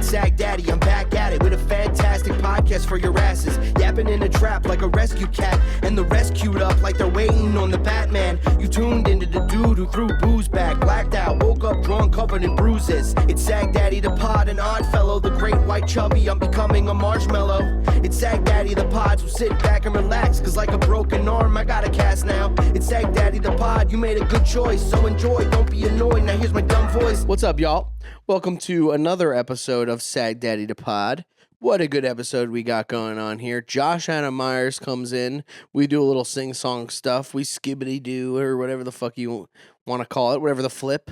Sagdaddy, I'm back at it with a fantastic podcast for your asses. Yapping in a trap like a rescue cat, and the rest queued up like they're waiting on the Batman. You tuned into the dude who threw booze back, blacked out, woke up drunk, covered in bruises. It's Sagdaddy the pod, an odd fellow, the great white chubby, I'm becoming a marshmallow. It's Sagdaddy the pod, so sit back and relax, cause like a broken arm, I got a cast now. It's Sagdaddy the pod, you made a good choice, so enjoy, don't be annoyed, now here's my dumb voice. What's up, y'all? Welcome to another episode of Sagdaddy the pod. What a good episode we got going on here. Adam Meyers comes in. We do a little sing-song stuff. We skibbity-doo, or whatever the fuck you want to call it. Whatever the flip.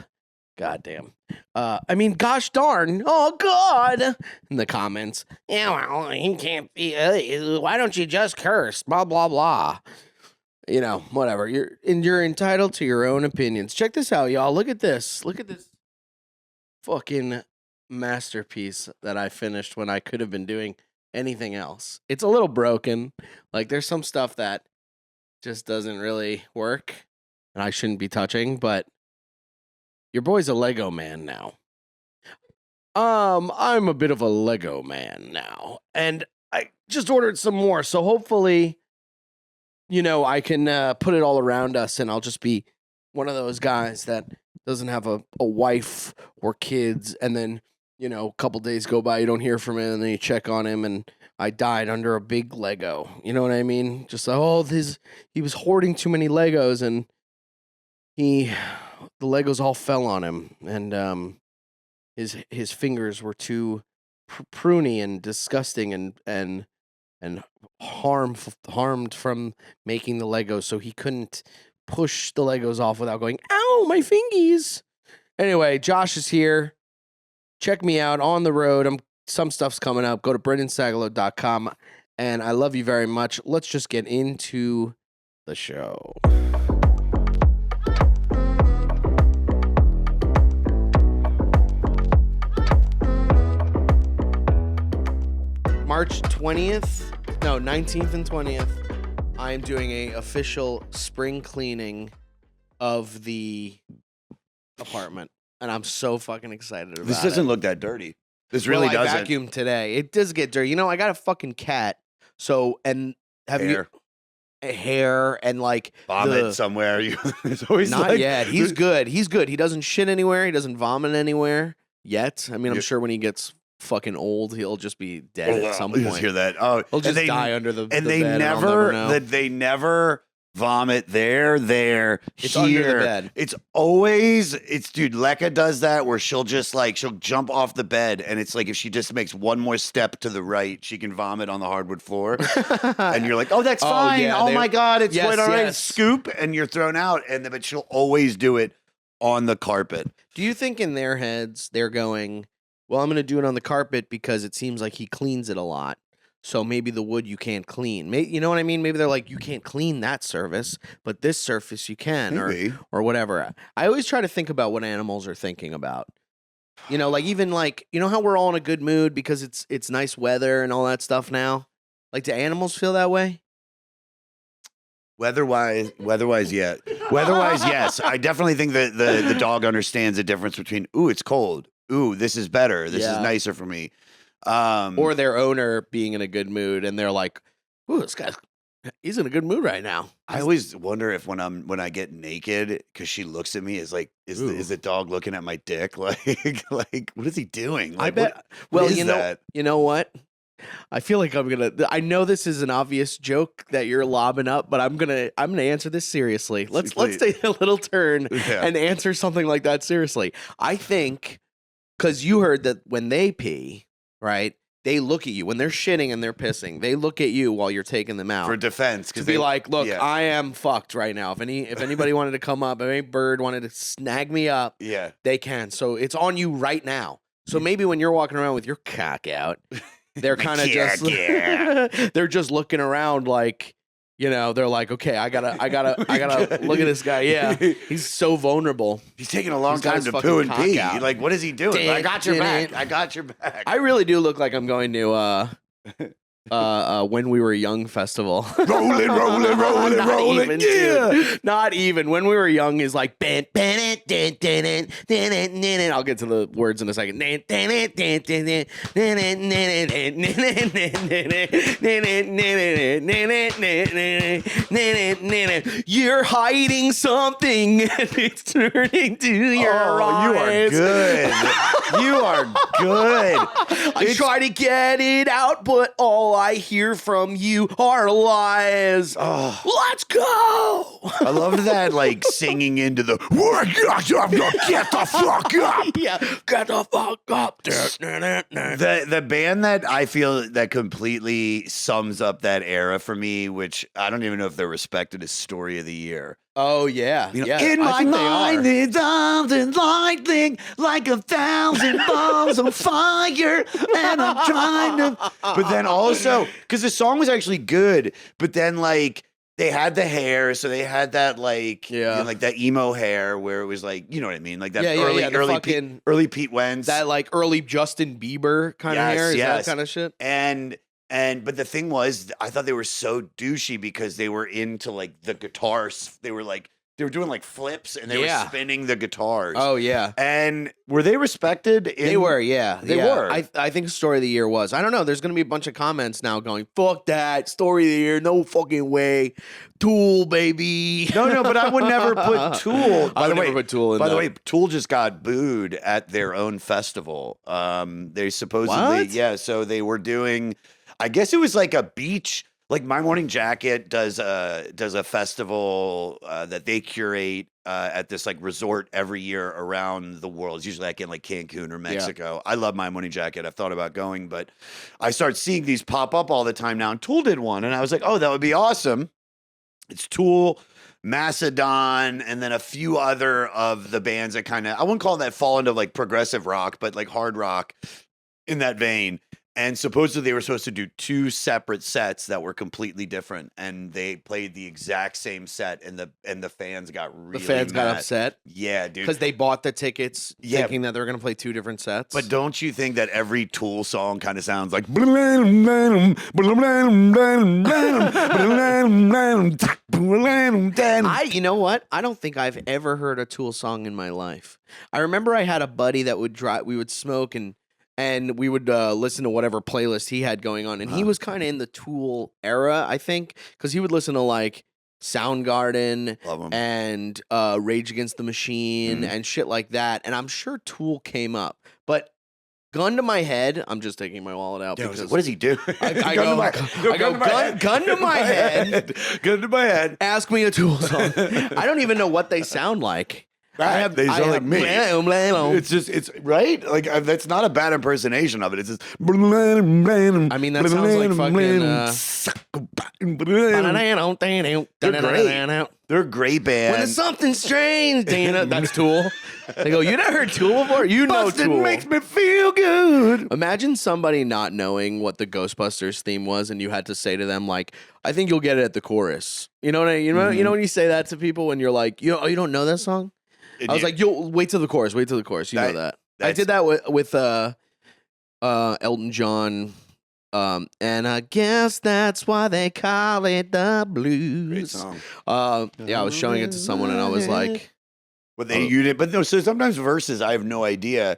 God damn. Gosh darn. Oh, God. In the comments. Yeah, well, he can't be. Why don't you just curse? Blah, blah, blah. You know, whatever. You're entitled to your own opinions. Check this out, y'all. Look at this. Look at this fucking masterpiece that I finished when I could have been doing anything else. It's a little broken. Like, there's some stuff that just doesn't really work and I shouldn't be touching, but your boy's a Lego man now. I'm a bit of a Lego man now, and I just ordered some more, so hopefully, you know, I can put it all around us, and I'll just be one of those guys that doesn't have a wife or kids, and then, you know, a couple days go by, you don't hear from him, and then you check on him, and I died under a big Lego. You know what I mean? Just like, he was hoarding too many Legos, and the Legos all fell on him, and his fingers were too pruny and disgusting and harmed from making the Legos, so he couldn't push the Legos off without going, ow, my fingies. Anyway, Josh is here. Check me out on the road. Some stuff's coming up. Go to BrendanSagalow.com, and I love you very much. Let's just get into the show. March 19th and 20th, I am doing a official spring cleaning of the apartment, and I'm so fucking excited about it. This doesn't look that dirty. This really doesn't. I vacuumed today. It does get dirty. You know, I got a fucking cat. So, and have hair. Hair and like vomit somewhere. It's always not like, yet. He's good. He's good. He doesn't shit anywhere. He doesn't vomit anywhere yet. I mean, I'm sure when he gets fucking old, he'll just be dead at some point. Just hear that. Oh, he'll just die under the and the they bed, they never vomit there, it's here. Under the bed. Dude, Lekka does that where she'll jump off the bed, and it's like if she just makes one more step to the right, she can vomit on the hardwood floor. And you're like, oh, that's fine. Yeah, my God, it's quite all right. Yes. Scoop, and you're thrown out. But she'll always do it on the carpet. Do you think in their heads they're going, well, I'm going to do it on the carpet because it seems like he cleans it a lot. So maybe the wood you can't clean. You know what I mean? Maybe they're like, you can't clean that surface, but this surface you can, or whatever. I always try to think about what animals are thinking about. You know, like even like, you know how we're all in a good mood because it's nice weather and all that stuff now? Like, do animals feel that way? Weather-wise, yeah. Weather-wise, yes. I definitely think that the dog understands the difference between, ooh, it's cold. Ooh, this is better. This is nicer for me. Or their owner being in a good mood, and they're like, "Ooh, he's in a good mood right now." I always wonder if when I get naked, because she looks at me, is the dog looking at my dick? Like what is he doing? Like, I bet. You know what? I feel like I know this is an obvious joke that you're lobbing up, but I'm gonna answer this seriously. Let's take a little turn and answer something like that seriously. I think because you heard that when they pee. Right? They look at you when they're shitting and they're pissing. They look at you while you're taking them out for defense, to be like, "Look, I am fucked right now. If anybody wanted to come up, if any bird wanted to snag me up, they can. So it's on you right now. So maybe when you're walking around with your cock out, they're kind of they're just looking around like, you know, they're like, okay, I gotta look at this guy. Yeah, he's so vulnerable. He's taking a long time to poo and pee. Like, what is he doing? I got your back. I really do look like I'm going to When We Were Young festival. rolling, Not rolling. even, Yeah. dude. Not even. When We Were Young is like I'll get to the words in a second. You're hiding something and it's turning to your eyes. You are good. You are good. I try to get it out, but all I hear from you are lies. Let's go. I love that, like singing into the get the fuck up. Yeah, get the fuck up. The band that I feel that completely sums up that era for me, which I don't even know if they're respected as Story of the Year. Oh yeah, You know, yeah. in my I think they mind, are. it's something lightning like 1,000 balls on fire, and I'm trying to. But then also, because the song was actually good, but then like they had the hair, so they had that like, you know, like that emo hair where it was like, you know what I mean, like that early Pete Wentz, that like early Justin Bieber kind of hair, is that kind of shit. But the thing was, I thought they were so douchey because they were into like the guitars. They were doing like flips and they were spinning the guitars. Oh yeah. And were they respected? They were, yeah. They were. I think Story of the Year was. I don't know. There's going to be a bunch of comments now going, fuck that. Story of the Year. No fucking way. Tool, baby. No, but I would never put Tool. I would never put Tool in. By the way, Tool just got booed at their own festival. They supposedly, so they were doing, I guess it was like a beach, like My Morning Jacket does a festival that they curate at this like resort every year around the world. It's usually like in like Cancun or Mexico. Yeah. I love My Morning Jacket. I've thought about going, but I start seeing these pop up all the time now. And Tool did one, and I was like, oh, that would be awesome. It's Tool, Macedon, and then a few other of the bands that kind of, I wouldn't call that fall into like progressive rock, but like hard rock in that vein. And supposedly they were supposed to do 2 separate sets that were completely different, and they played the exact same set, and the fans got really got upset. Yeah, dude, because they bought the tickets thinking that they were going to play 2 different sets. But don't you think that every Tool song kind of sounds like? You know what? I don't think I've ever heard a Tool song in my life. I remember I had a buddy that would drive. We would smoke and we would listen to whatever playlist he had going on. And he was kind of in the Tool era, I think, because he would listen to like Soundgarden and Rage Against the Machine and shit like that. And I'm sure Tool came up. But gun to my head, I'm just taking my wallet out. Yeah, what does he do? Gun to my head. Gun to my head. Ask me a Tool song. I don't even know what they sound like. They sound like me. It's right. Like that's not a bad impersonation of it. It's just. I mean, that sounds like fucking. They're great. They're a great band. When there's something strange, Dana, that's Tool. They go, you never heard Tool before? You know Tool. Makes me feel good. Imagine somebody not knowing what the Ghostbusters theme was, and you had to say to them, like, I think you'll get it at the chorus. You know what you know when you say that to people when you're like, you don't know that song? I was like, you'll wait till the chorus. Wait till the chorus. You know that. I did that with Elton John. And I guess that's why they call it the blues. Great song. I was showing it to someone and I was like, you did, but no. So sometimes verses, I have no idea.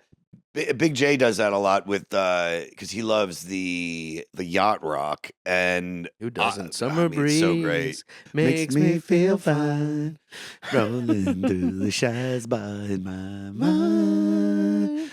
Big J does that a lot with because he loves the yacht rock, and who doesn't? Summer breeze, so great, makes me feel fine, rolling through the shies by my mind.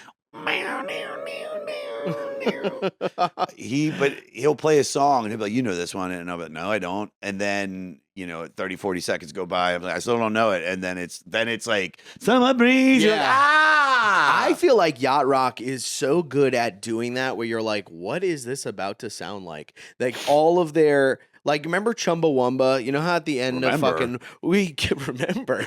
He'll play a song and he'll be like, you know this one, and I'll be like, no, I don't. And then 30, 40 seconds go by. I'm like, I still don't know it. And then it's like summer breeze. Yeah. You're like, I feel like yacht rock is so good at doing that, where you're like, what is this about to sound like? Like all of their. Like, remember Chumbawamba? You know how at the end of fucking we can remember.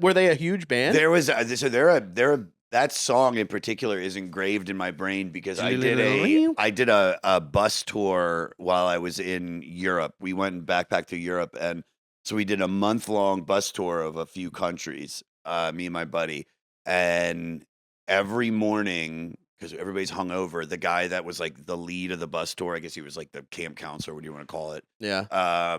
Were they a huge band? There was that song in particular is engraved in my brain because I did a bus tour while I was in Europe. We went and backpacked to Europe, and so we did a month-long bus tour of a few countries. Me and my buddy, and every morning because everybody's hungover. The guy that was like the lead of the bus tour, I guess he was like the camp counselor, what do you want to call it? Yeah.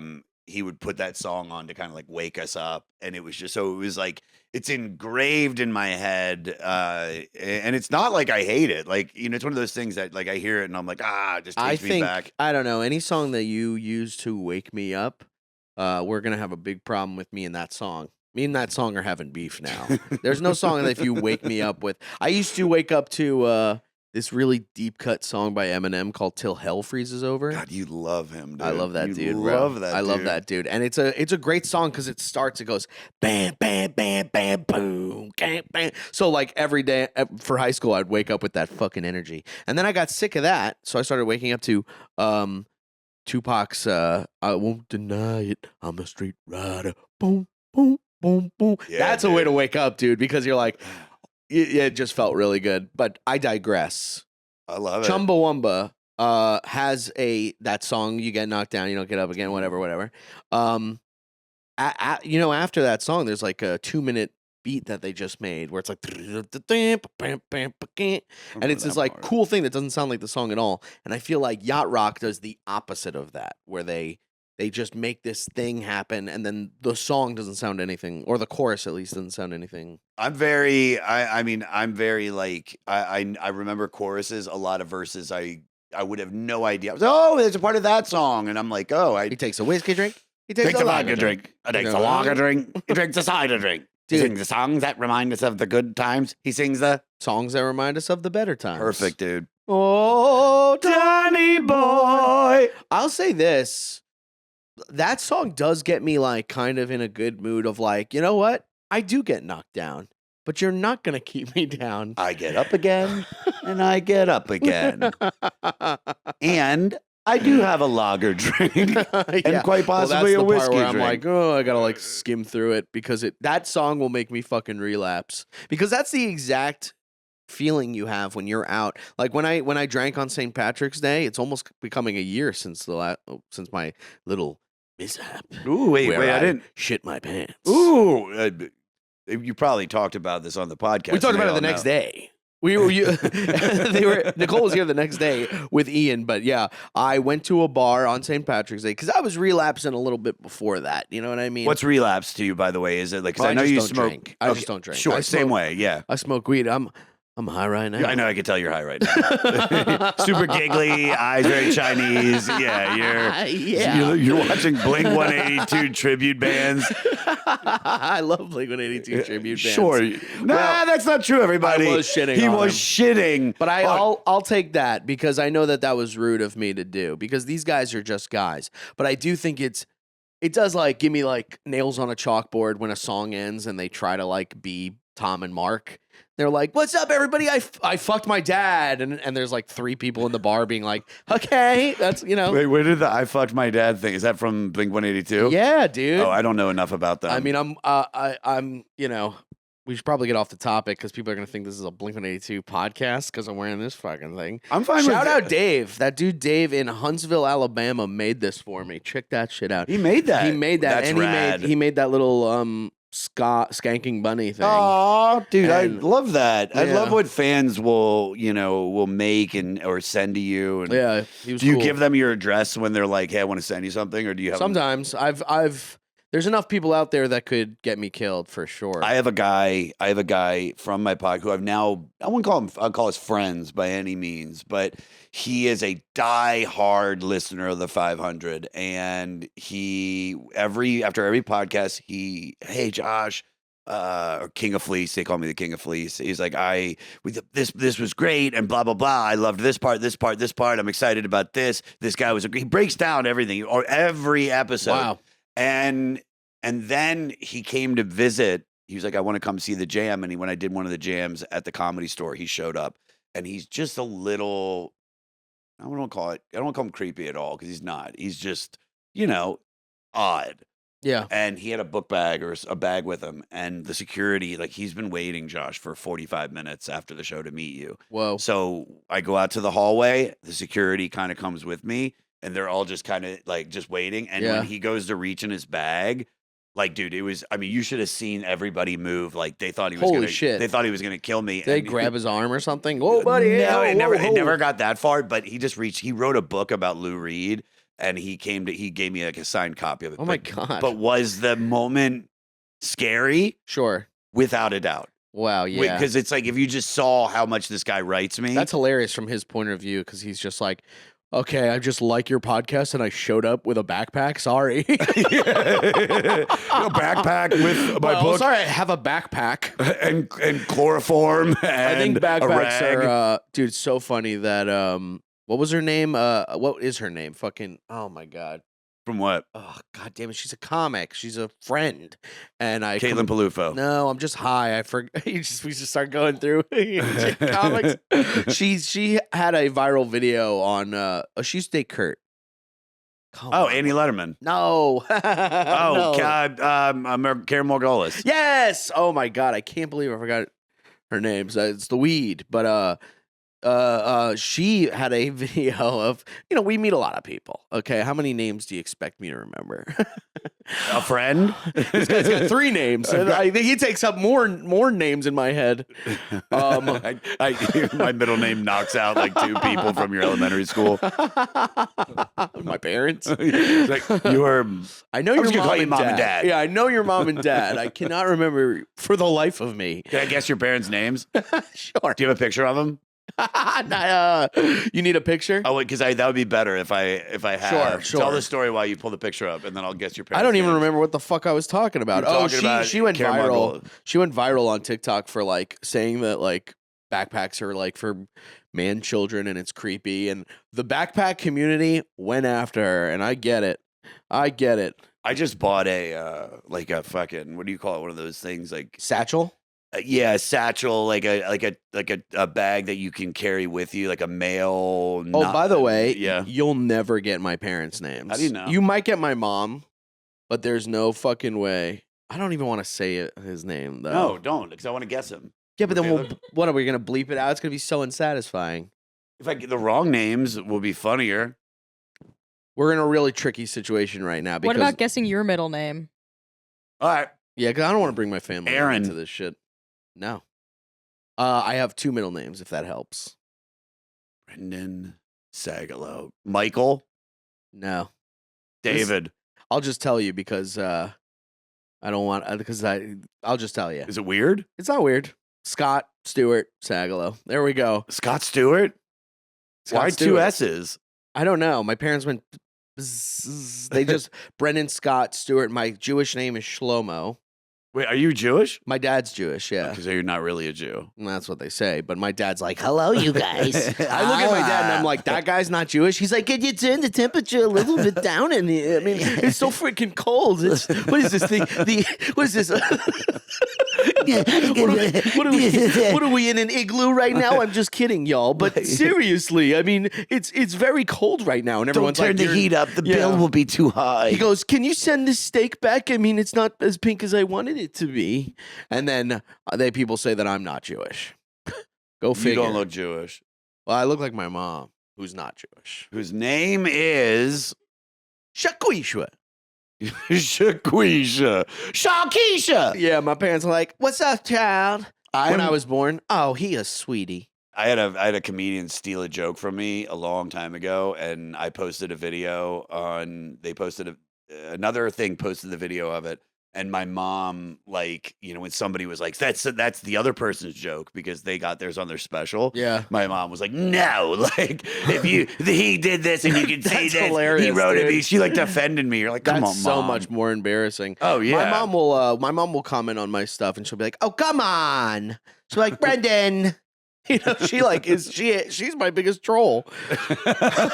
He would put that song on to kind of like wake us up, and it was just so it was like it's engraved in my head, and it's not like I hate it. Like it's one of those things that like I hear it and I'm like it just takes me back. I don't know, any song that you use to wake me up, we're gonna have a big problem with me and that song. Me and that song are having beef now. There's no song that if you wake me up with. I used to wake up to this really deep cut song by Eminem called "Till Hell Freezes Over." God, you love him, dude. I love that dude. Love that. I love that dude, and it's a great song because it starts. It goes bam, bam, bam, bam, boom, bam, bam. So like every day for high school, I'd wake up with that fucking energy, and then I got sick of that, so I started waking up to Tupac's "I Won't Deny It, I'm a Street Rider." Boom, boom, boom, boom. Yeah, That's a way to wake up, dude, because you're like. It just felt really good, but I digress. I love it. Chumbawamba has that song, you get knocked down, you don't get up again, whatever. After that song, there's like a 2-minute beat that they just made where it's like, and it's this like cool thing that doesn't sound like the song at all. And I feel like Yacht Rock does the opposite of that, where they just make this thing happen, and then the song doesn't sound anything, or the chorus at least doesn't sound anything. I'm very like I remember choruses, a lot of verses I would have no idea. I was, there's a part of that song, and I'm like, he takes a whiskey drink. He takes a lager drink. He takes a lager drink. He drinks a cider drink. He sings the songs that remind us of the good times. He sings the songs that remind us of the better times. Perfect, dude. Oh, Danny boy. I'll say this. That song does get me like kind of in a good mood of like, you know what? I do get knocked down, but you're not going to keep me down. I get up again and I get up again. And I do have a lager drink and quite possibly a whiskey drink. I'm like, I got to like skim through it because that song will make me fucking relapse, because that's the exact feeling you have when you're out. Like when I drank on St. Patrick's Day, it's almost becoming a year since since my little mishap. Ooh, wait, I didn't shit my pants. Ooh, you probably talked about this on the podcast. We talked about it the next day. Nicole was here the next day with Ian, but yeah, I went to a bar on St. Patrick's Day because I was relapsing a little bit before that. You know what I mean? What's relapse to you, by the way? Is it like, because I know you smoke? I just don't drink. Sure, same way. Yeah, I smoke weed. I'm high right now. Yeah, I know. I can tell you're high right now. Super giggly, eyes very Chinese. Yeah, you're watching Blink 182 tribute bands. I love Blink 182 tribute bands. Sure. That's not true, everybody. I was shitting. He was shitting. But I'll take that because I know that was rude of me to do, because these guys are just guys. But I do think it does like give me like nails on a chalkboard when a song ends and they try to like be Tom and Mark. They're like, "What's up, everybody? I fucked my dad," and there's like 3 people in the bar being like, "Okay, that's Wait, where did the "I fucked my dad" thing? Is that from Blink 182? Yeah, dude. Oh, I don't know enough about that. I mean, I'm we should probably get off the topic because people are gonna think this is a Blink 182 podcast because I'm wearing this fucking thing. I'm fine. Shout out Dave. That dude Dave in Huntsville, Alabama, made this for me. Check that shit out. He made that. That's and rad. he made that little skanking bunny thing. Oh, dude, I love that. Yeah. I love what fans will make or send to you. And yeah, he was do you cool. give them your address when they're like, "Hey, I want to send you something," or do you have Sometimes I've there's enough people out there that could get me killed for sure. I have a guy from my pod who I'll call his friends by any means, but he is a die-hard listener of the 500, and after every podcast, hey Josh, or King of Fleece, they call me the King of Fleece. He's like, this was great, and blah blah blah. I loved this part. I'm excited about this. This guy he breaks down everything or every episode. Wow. And then he came to visit. He was like, I want to come see the jam. And when I did one of the jams at the Comedy Store, he showed up. And he's just a little, I don't want to call him creepy at all, because he's not. He's just, odd. Yeah. And he had a book bag or a bag with him. And the security, like, he's been waiting, Josh, for 45 minutes after the show to meet you. Whoa. So I go out to the hallway. The security kind of comes with me. And they're all just kind of like just waiting. And when he goes to reach in his bag, Like, dude, it was. I mean, you should have seen everybody move. Like, they thought he was. Holy gonna, shit. They thought he was gonna kill me. Did they grab his arm or something? Oh, buddy! No, oh, it never. whoa, It never got that far. But he just reached. He wrote a book about Lou Reed, and he gave me like a signed copy of it. Oh my god! But was the moment scary? Sure. Without a doubt. Wow. Yeah. Because it's like if you just saw how much this guy writes me. That's hilarious from his point of view because he's just like, okay, I just like your podcast and I showed up with a backpack. Sorry. A backpack with my book. Sorry, I have a backpack. And chloroform and I think backpacks a rag. are, dude, it's so funny that, what was her name? What is her name? Fucking, oh my God. From what? Oh, God damn it. She's a comic. She's a friend. And Caitlin Palufo. No, I'm just high. I forgot. We just start going through comics. She had a viral video on, she used to date Kurt. Come on. Annie Letterman. No. Oh, No. God. Karen Margolis. Yes. Oh my God. I can't believe I forgot her name. So it's the weed. But she had a video of, we meet a lot of people. Okay. How many names do you expect me to remember? A friend? This guy's got 3 names. And I think he takes up more names in my head. My middle name knocks out like 2 people from your elementary school. My parents. Like, I know I'm your just gonna mom call you and mom dad. and dad. Yeah, I know your mom and dad. I cannot remember for the life of me. Can I guess your parents' names? Sure. Do you have a picture of them? You need a picture? Oh, because that would be better if I have. Sure. Tell the story while you pull the picture up, and then I'll guess your parents. I don't even names. remember what the fuck I was talking about. You're talking about she went Karen viral. Margolis. She went viral on TikTok for like saying that like backpacks are like for man children and it's creepy. And the backpack community went after her, and I get it. I just bought a like a fucking, what do you call it? One of those things like satchel. Yeah, a satchel, like a bag that you can carry with you, like a mail. Oh, by the way, yeah, you'll never get my parents' names. How do you know? You might get my mom, but there's no fucking way. I don't even want to say his name though. No, don't, because I want to guess him. Yeah, but then Okay, what are we gonna bleep it out? It's gonna be so unsatisfying. If I get the wrong names, will be funnier. We're in a really tricky situation right now. Because, What about guessing your middle name? All right, yeah, because I don't want to bring my family Aaron. into this shit. No. I have 2 middle names, if that helps. Brendan, Sagalow, Michael, No. David. I'll just tell you because I don't want because I'll just tell you. Is it weird? It's not weird. Scott Stewart Sagalow. There we go. Scott Stewart. Scott Why Stewart. 2 S's? I don't know. My parents went. Bzzz. They just Brendan Scott Stewart. My Jewish name is Shlomo. Wait, are you Jewish? My dad's Jewish. Yeah. Because you're not really a Jew. And that's what they say. But my dad's like, hello, you guys. I look at my dad and I'm like, that guy's not Jewish. He's like, can you turn the temperature a little bit down in here? I mean, it's so freaking cold. What is this thing? What is this? What are we in an igloo right now? I'm just kidding, y'all. But seriously, I mean, it's very cold right now. And everyone's Don't turn like, the heat up. The bill will be too high. He goes, can you send this steak back? I mean, it's not as pink as I wanted it to be. And then people say that I'm not Jewish. Go figure. You don't look Jewish. Well, I look like my mom, who's not Jewish. Whose name is Shaquisha. Shaquisha. Shakisha. Yeah, my parents are like, what's up, child? When I I'm- was born, oh, he a sweetie. I had a comedian steal a joke from me a long time ago, and I posted a video on. They posted another thing, posted the video of it, and my mom, like, when somebody was like, "That's the other person's joke," because they got theirs on their special. Yeah. My mom was like, "No, like if he did this and you can see That's this, hilarious, he wrote dude. it." She like defended me. You're like, "Come That's on, so Mom." much more embarrassing. Oh yeah. My mom will comment on my stuff and she'll be like, "Oh, come on." She'll be like, "Brendan." She's my biggest troll.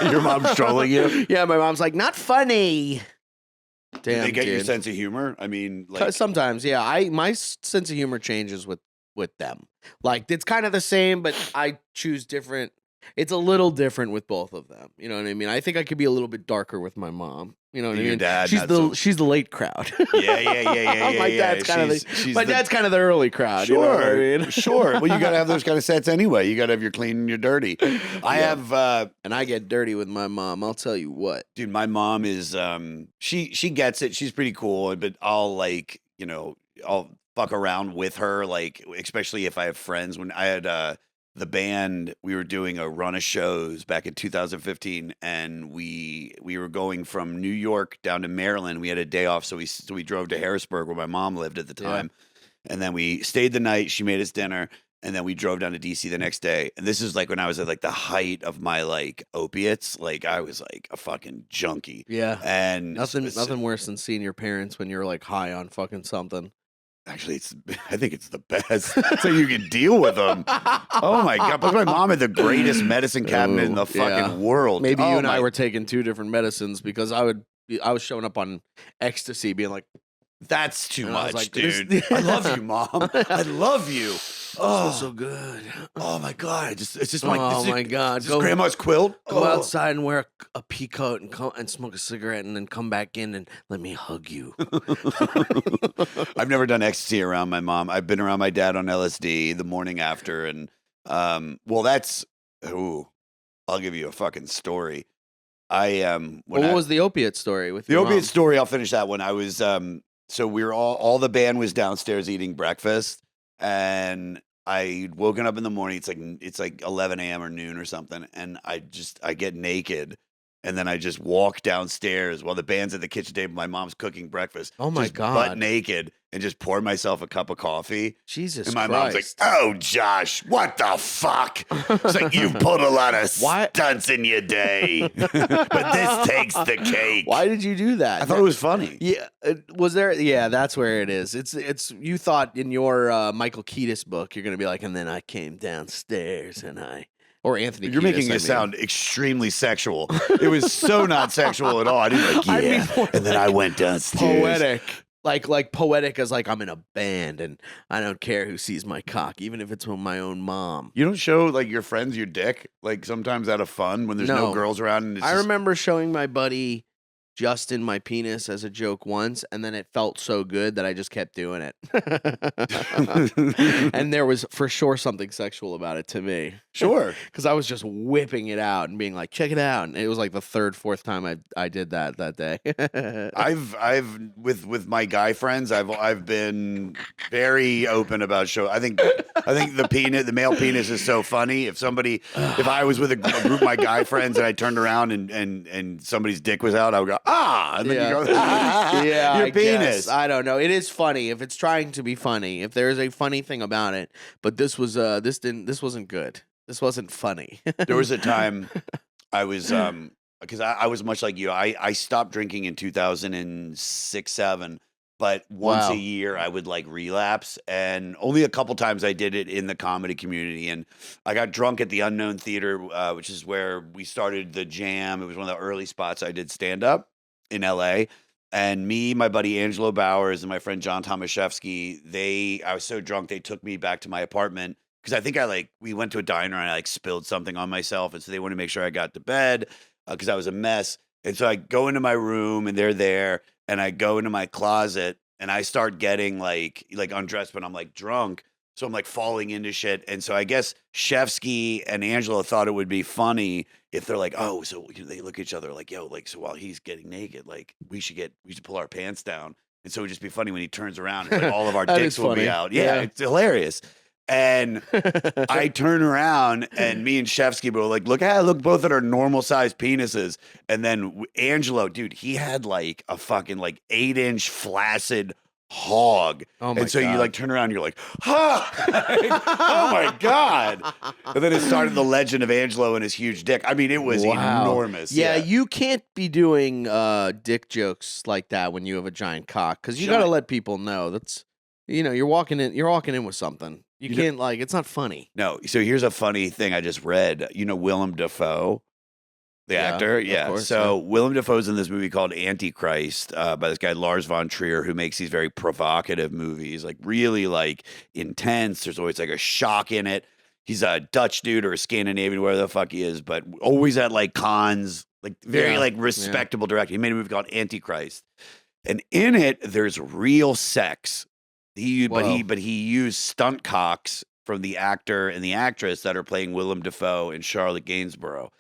Your mom's trolling you. Yeah, my mom's like, "Not funny." Do Damn, they get your dude. sense of humor? I mean, like, Sometimes, yeah. My sense of humor changes with them. Like, it's kind of the same, but I choose different It's a little different with both of them. You know what I mean? I think I could be a little bit darker with my mom. You know what I Your mean? dad, she's not the so- she's the late crowd. Yeah. My dad's kind of She's my the- dad's kind of the early crowd. Sure, You know what I mean? sure. Well, you got to have those kind of sets anyway. You got to have your clean and your dirty. I have, And I get dirty with my mom. I'll tell you what. dude. My mom is, she gets it. She's pretty cool, but I'll like, I'll fuck around with her, like especially if I have friends. When I had the band, we were doing a run of shows back in 2015, and we were going from New York down to Maryland. We had a day off, so we drove to Harrisburg where my mom lived at the time, and then we stayed the night. She made us dinner, and then we drove down to DC the next day. And this is like when I was at like the height of my like opiates. Like I was like a fucking junkie. Yeah. And Nothing worse than seeing your parents when you're like high on fucking something. Actually, I think it's the best, so you can deal with them. Oh my god! But my mom had the greatest medicine cabinet in the fucking world. Maybe Oh you and I my- were taking two different medicines because I was showing up on ecstasy, being like, That's too And I was much, like, dude. this- I love you, mom. I love you. "Oh, Oh, so good." oh my god! It's just Oh my my god! This is grandma's quilt. Go Oh. outside and wear a pea coat and smoke a cigarette and then come back in and let me hug you. I've never done ecstasy around my mom. I've been around my dad on LSD the morning after, and well, that's I'll give you a fucking story. What was the opiate story with the your opiate mom? story? I'll finish that one. I was so we were all the band was downstairs eating breakfast, and I'd woken up in the morning. It's like 11 a.m. or noon or something, and I get naked. And then I just walk downstairs while the band's at the kitchen table. My mom's cooking breakfast. Oh my just God. butt naked, and just pour myself a cup of coffee. Jesus And my Christ. mom's like, "Oh, Josh, what the fuck?" It's like, "You've pulled a lot of Why- stunts in your day, but this takes the cake." Why did you do that? I thought it was funny. Yeah, was there? Yeah, that's where it is. It's. You thought in your Michael Kiedis book, you're gonna be like, and then I came downstairs and or Anthony. You're Kiedis, making I it mean. sound extremely sexual. It was so not sexual at all. I didn't like, I mean, yeah. more And then I went downstairs. poetic. Like poetic as like I'm in a band and I don't care who sees my cock, even if it's my own mom. You don't show like your friends your dick, like sometimes out of fun when there's no No. girls around. And it's I just- remember showing my buddy Justin my penis as a joke once, and then it felt so good that I just kept doing it. And there was for sure something sexual about it to me. Sure. Because I was just whipping it out and being like, check it out. And it was like the third, fourth time I did that day. I've with my guy friends, I've been very open about show. I think the male penis is so funny. If I was with a group of my guy friends and I turned around and somebody's dick was out, I would go, and then you go, yeah, your I penis. guess. I don't know. It is funny if it's trying to be funny. If there is a funny thing about it, but this wasn't good. This wasn't funny. There was a time I was because I was much like you. I stopped drinking in 2006, 7, but once Wow. a year I would like relapse, and only a couple times I did it in the comedy community. And I got drunk at the Unknown Theater, which is where we started the Jam. It was one of the early spots I did stand up in LA. And me, my buddy Angelo Bowers, and my friend John Tomaszewski, I was so drunk they took me back to my apartment. Because I think we went to a diner and I spilled something on myself. And so they wanted to make sure I got to bed because I was a mess. And so I go into my room and they're there. And I go into my closet and I start getting like undressed, but I'm like drunk. So I'm like falling into shit. And so I guess Shevsky and Angela thought it would be funny if they're like, oh, so they look at each other like, yo, like, so while he's getting naked, like we should pull our pants down. And so it would just be funny when he turns around and like, all of our That dicks is will be funny. out. Yeah, Yeah. it's hilarious. And I turn around and me and Shevsky were like, look, both at our normal sized penises. And then Angelo, dude, he had like a fucking 8-inch flaccid hog. Oh my and so you God. like turn around and you're like, oh my God. And then it started the legend of Angelo and his huge dick. I mean, it was Wow. enormous. Yeah, you can't be doing dick jokes like that when you have a giant cock because you got to Giant. let people know that's you're walking in with something. You can't it's not funny. No. So here's a funny thing I just read. You know Willem Dafoe? The Yeah, actor? of Yeah. course, So Willem Dafoe's in this movie called Antichrist by this guy Lars von Trier, who makes these very provocative movies, like really like intense. There's always like a shock in it. He's a Dutch dude or a Scandinavian, wherever the fuck he is, but always at like cons, like very like respectable director. He made a movie called Antichrist, and in it there's real sex. But he used stunt cocks from the actor and the actress that are playing Willem Dafoe and Charlotte Gainsborough.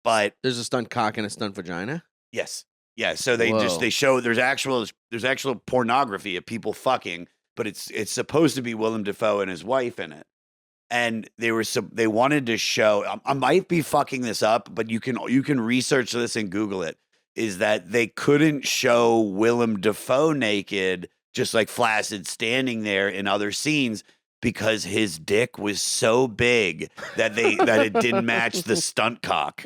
But there's a stunt cock and a stunt vagina. Yes, yeah. So they show there's actual pornography of people fucking, but it's supposed to be Willem Dafoe and his wife in it. And they wanted to show. I might be fucking this up, but you can research this and Google it. Is that they couldn't show Willem Dafoe naked, just like flaccid, standing there in other scenes because his dick was so big that it didn't match the stunt cock.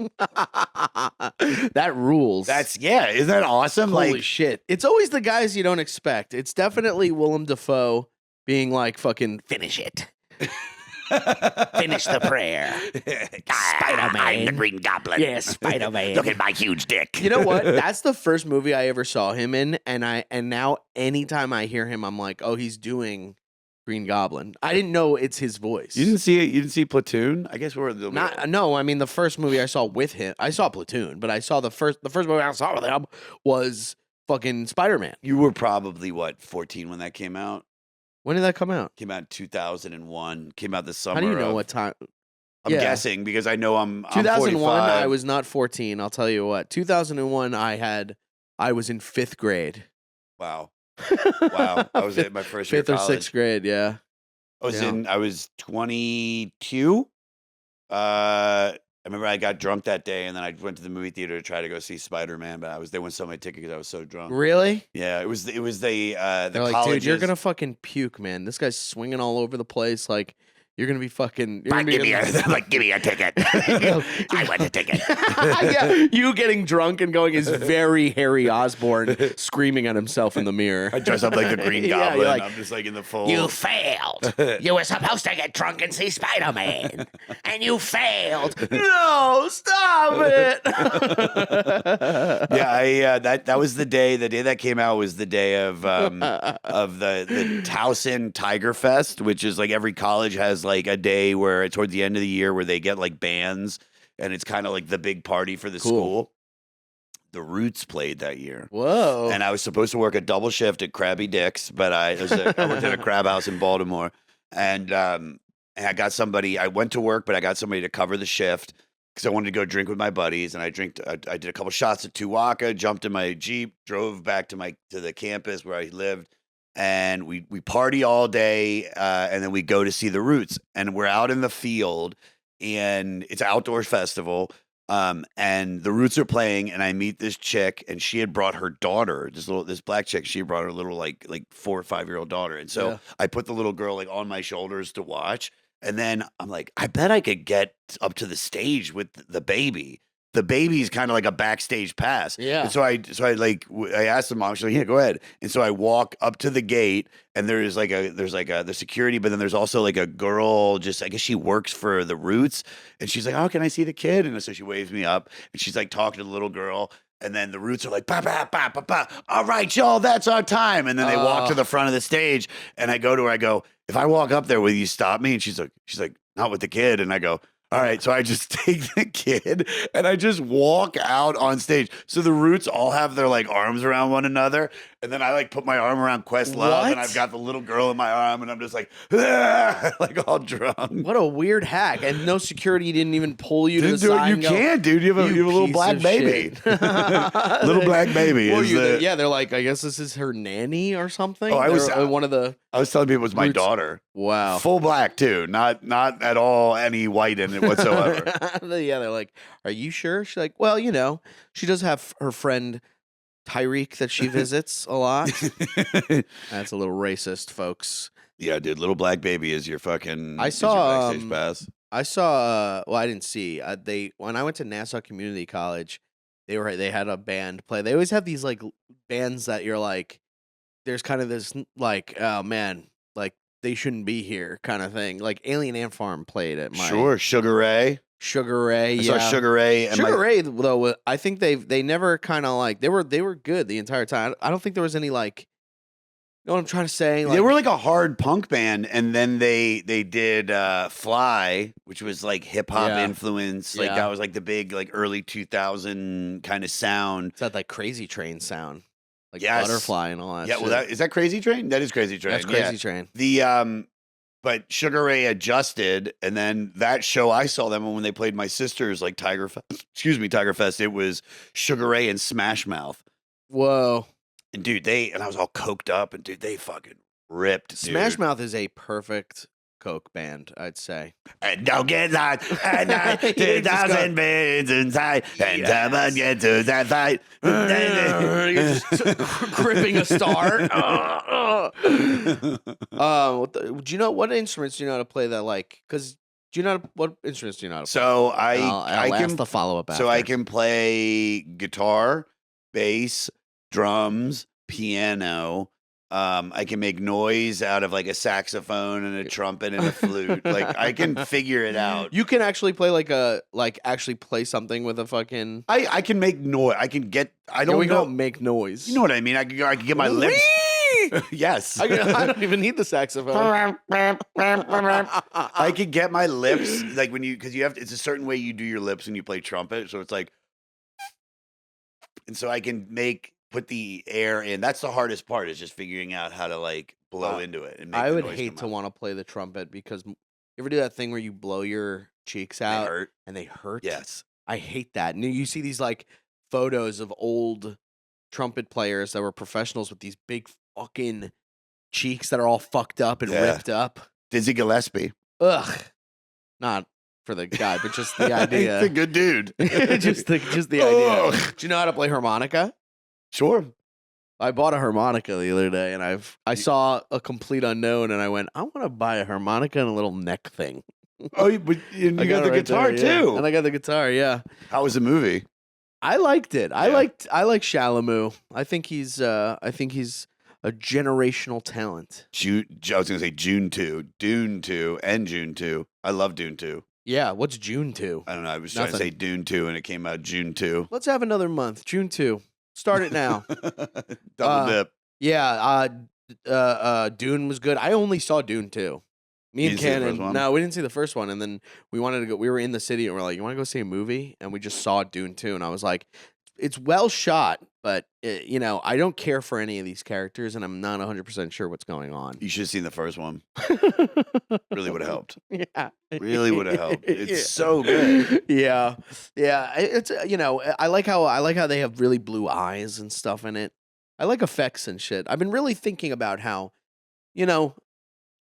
That rules. Isn't that awesome? Holy shit! It's always the guys you don't expect. It's definitely Willem Dafoe being like, "Fucking finish it." Finish the prayer. Spider-Man. I'm the Green Goblin. Yes, Spider-Man. Look at my huge dick. You know what? That's the first movie I ever saw him in, and now anytime I hear him, I'm like, oh, he's doing Green Goblin. I didn't know it's his voice. You didn't see it? You didn't see Platoon? I guess we're no. I mean, the first movie I saw with him, I saw Platoon, but I saw the first movie I saw with him was fucking Spider-Man. You were probably 14 when that came out. When did that come out? Came out in 2001. Came out this summer. How do you know what time? I'm guessing because I know I'm 2001. I'm I was not 14. I'll tell you what. 2001. I was in 5th grade. Wow. Wow. I was in my first year of college. 5th or 6th grade. Yeah. I was 22. I remember I got drunk that day, and then I went to the movie theater to try to go see Spider-Man, but they wouldn't sell my ticket because I was so drunk. Really? Yeah, it was the They're like, dude, you're gonna fucking puke, man. This guy's swinging all over the place. Like, you're gonna be fucking. Give me a ticket. I want a ticket. Yeah, you getting drunk and going is very Harry Osborn screaming at himself in the mirror. I dress up like the Green Goblin. Yeah, I'm just like in the full. You failed. You were supposed to get drunk and see Spider-Man, and you failed. No, stop it. Yeah, that was the day. The day that came out was the day of the Towson Tiger Fest, which is like every college has like a day where towards the end of the year where they get like bands, and it's kind of like the big party for the school. The Roots played that year. Whoa. And I was supposed to work a double shift at Krabby Dick's, but I worked at a crab house in Baltimore. And I got somebody, I went to work, but I got somebody to cover the shift because I wanted to go drink with my buddies. And I did a couple shots of Tuwaka, jumped in my Jeep, drove back to the campus where I lived. And we party all day, and then we go to see the Roots. And we're out in the field, and it's an outdoor festival. And the Roots are playing, and I meet this chick, and she had brought her daughter, this black chick. She brought her little like 4 or 5 year old daughter, and so I put the little girl like on my shoulders to watch. And then I'm like, I bet I could get up to the stage with the baby. The baby's kind of like a backstage pass. Yeah. And so I asked the mom, she's like, yeah, go ahead. And so I walk up to the gate, and there's the security, but then there's also like a girl, I guess she works for the Roots. And she's like, oh, can I see the kid? And so she waves me up, and she's like talking to the little girl. And then the Roots are like, pa, pa, pa, pa, pa. All right, y'all, that's our time. And then they walk to the front of the stage, and I go to her, I go, if I walk up there, will you stop me? And she's like, not with the kid. And I go, all right, so I just take the kid and I just walk out on stage. So the Roots all have their like arms around one another, and then I like put my arm around Questlove, and I've got the little girl in my arm, and I'm just like, like all drunk. What a weird hack! And no security didn't even pull you to the side. You can't, dude. You have a little black baby. Little black baby. They're like, I guess this is her nanny or something. Oh, I was one of the. I was telling people it was my daughter. Wow, full black too, not at all any white in it whatsoever. Yeah, they're like, are you sure? She's like, well, she does have her friend Tyreek that she visits a lot. That's a little racist, folks. Yeah, dude, little black baby is your fucking. I saw backstage pass. I saw. Well, I didn't see. When I went to Nassau Community College, they had a band play. They always have these like bands that you're like, there's kind of this like, oh man, like they shouldn't be here kind of thing. Like Alien Ant Farm played at my Sugar Ray. I saw Sugar Ray. And Sugar Ray, though, I think they never kind of like they were good the entire time. I don't think there was any like know what I'm trying to say? They were like a hard punk band, and then they did Fly, which was like hip hop Yeah. influence. Like Yeah. that was like the big like early 2000 kind of sound. It's that like Crazy Train sound, like Yes. Butterfly and all that. Yeah, shit. well, is that Crazy Train? That is Crazy Train. That's Crazy yeah. Train. The but Sugar Ray adjusted, and then that show I saw them when they played my sister's like Tiger Fest. It was Sugar Ray and Smash Mouth, Whoa. and dude, I was all coked up, and dude, they fucking ripped. Dude. Smash Mouth is a perfect Coke band, I'd say. And don't get lost, and You're just 2,000 beers inside, and someone get to that fight. You're just gripping a star. Do you know what instruments do you know how to play that? Like, because do you know what instruments do you know how to play? So I'll I ask can the follow up. So I can play guitar, bass, drums, piano. I can make noise out of like a saxophone and a trumpet and a flute. Like I can figure it out. You can actually play actually play something with a fucking. I can make noise. I can get. I don't we know. don't make noise. You know what I mean? I can get my lips. Yes. I don't even need the saxophone. I could get my lips like because you have. It's a certain way you do your lips when you play trumpet. So it's like, and so I can put the air in. That's the hardest part is just figuring out how to like blow into it. And make I the would noise hate come to out. want to play the trumpet because you ever do that thing where you blow your cheeks They out hurt. and they hurt? Yes. I hate that. And you see these like photos of old trumpet players that were professionals with these big fucking cheeks that are all fucked up and Yeah. ripped up. Dizzy Gillespie. Ugh. Not for the guy, but just the idea. He's a good dude. just the idea. Ugh. Do you know how to play harmonica? Sure. I bought a harmonica the other day, and I saw a complete unknown, and I went, I want to buy a harmonica and a little neck thing. Oh, but you I got the it right guitar there, yeah. too. And I got the guitar. Yeah, How was the movie? I liked it. I Yeah. like Shalamu. I think he's a generational talent. I was gonna say June 2, Dune 2, and June 2. I love Dune 2. Yeah. What's June 2? I don't know. I was trying to Nothing. say Dune 2, and it came out June 2. Let's have another month. June 2. Start it now. Double dip. Yeah. Dune was good. I only saw Dune 2. Me You and didn't see the first Ken. one? No, we didn't see the first one. And then we wanted to go. We were in the city and we're like, you want to go see a movie? And we just saw Dune 2. And I was like, it's well shot, but I don't care for any of these characters, and I'm not 100% sure what's going on. You should have seen the first one. Really would have helped. Yeah, Really would have helped. It's so good. Yeah, yeah. It's I like how they have really blue eyes and stuff in it. I like effects and shit. I've been really thinking about how,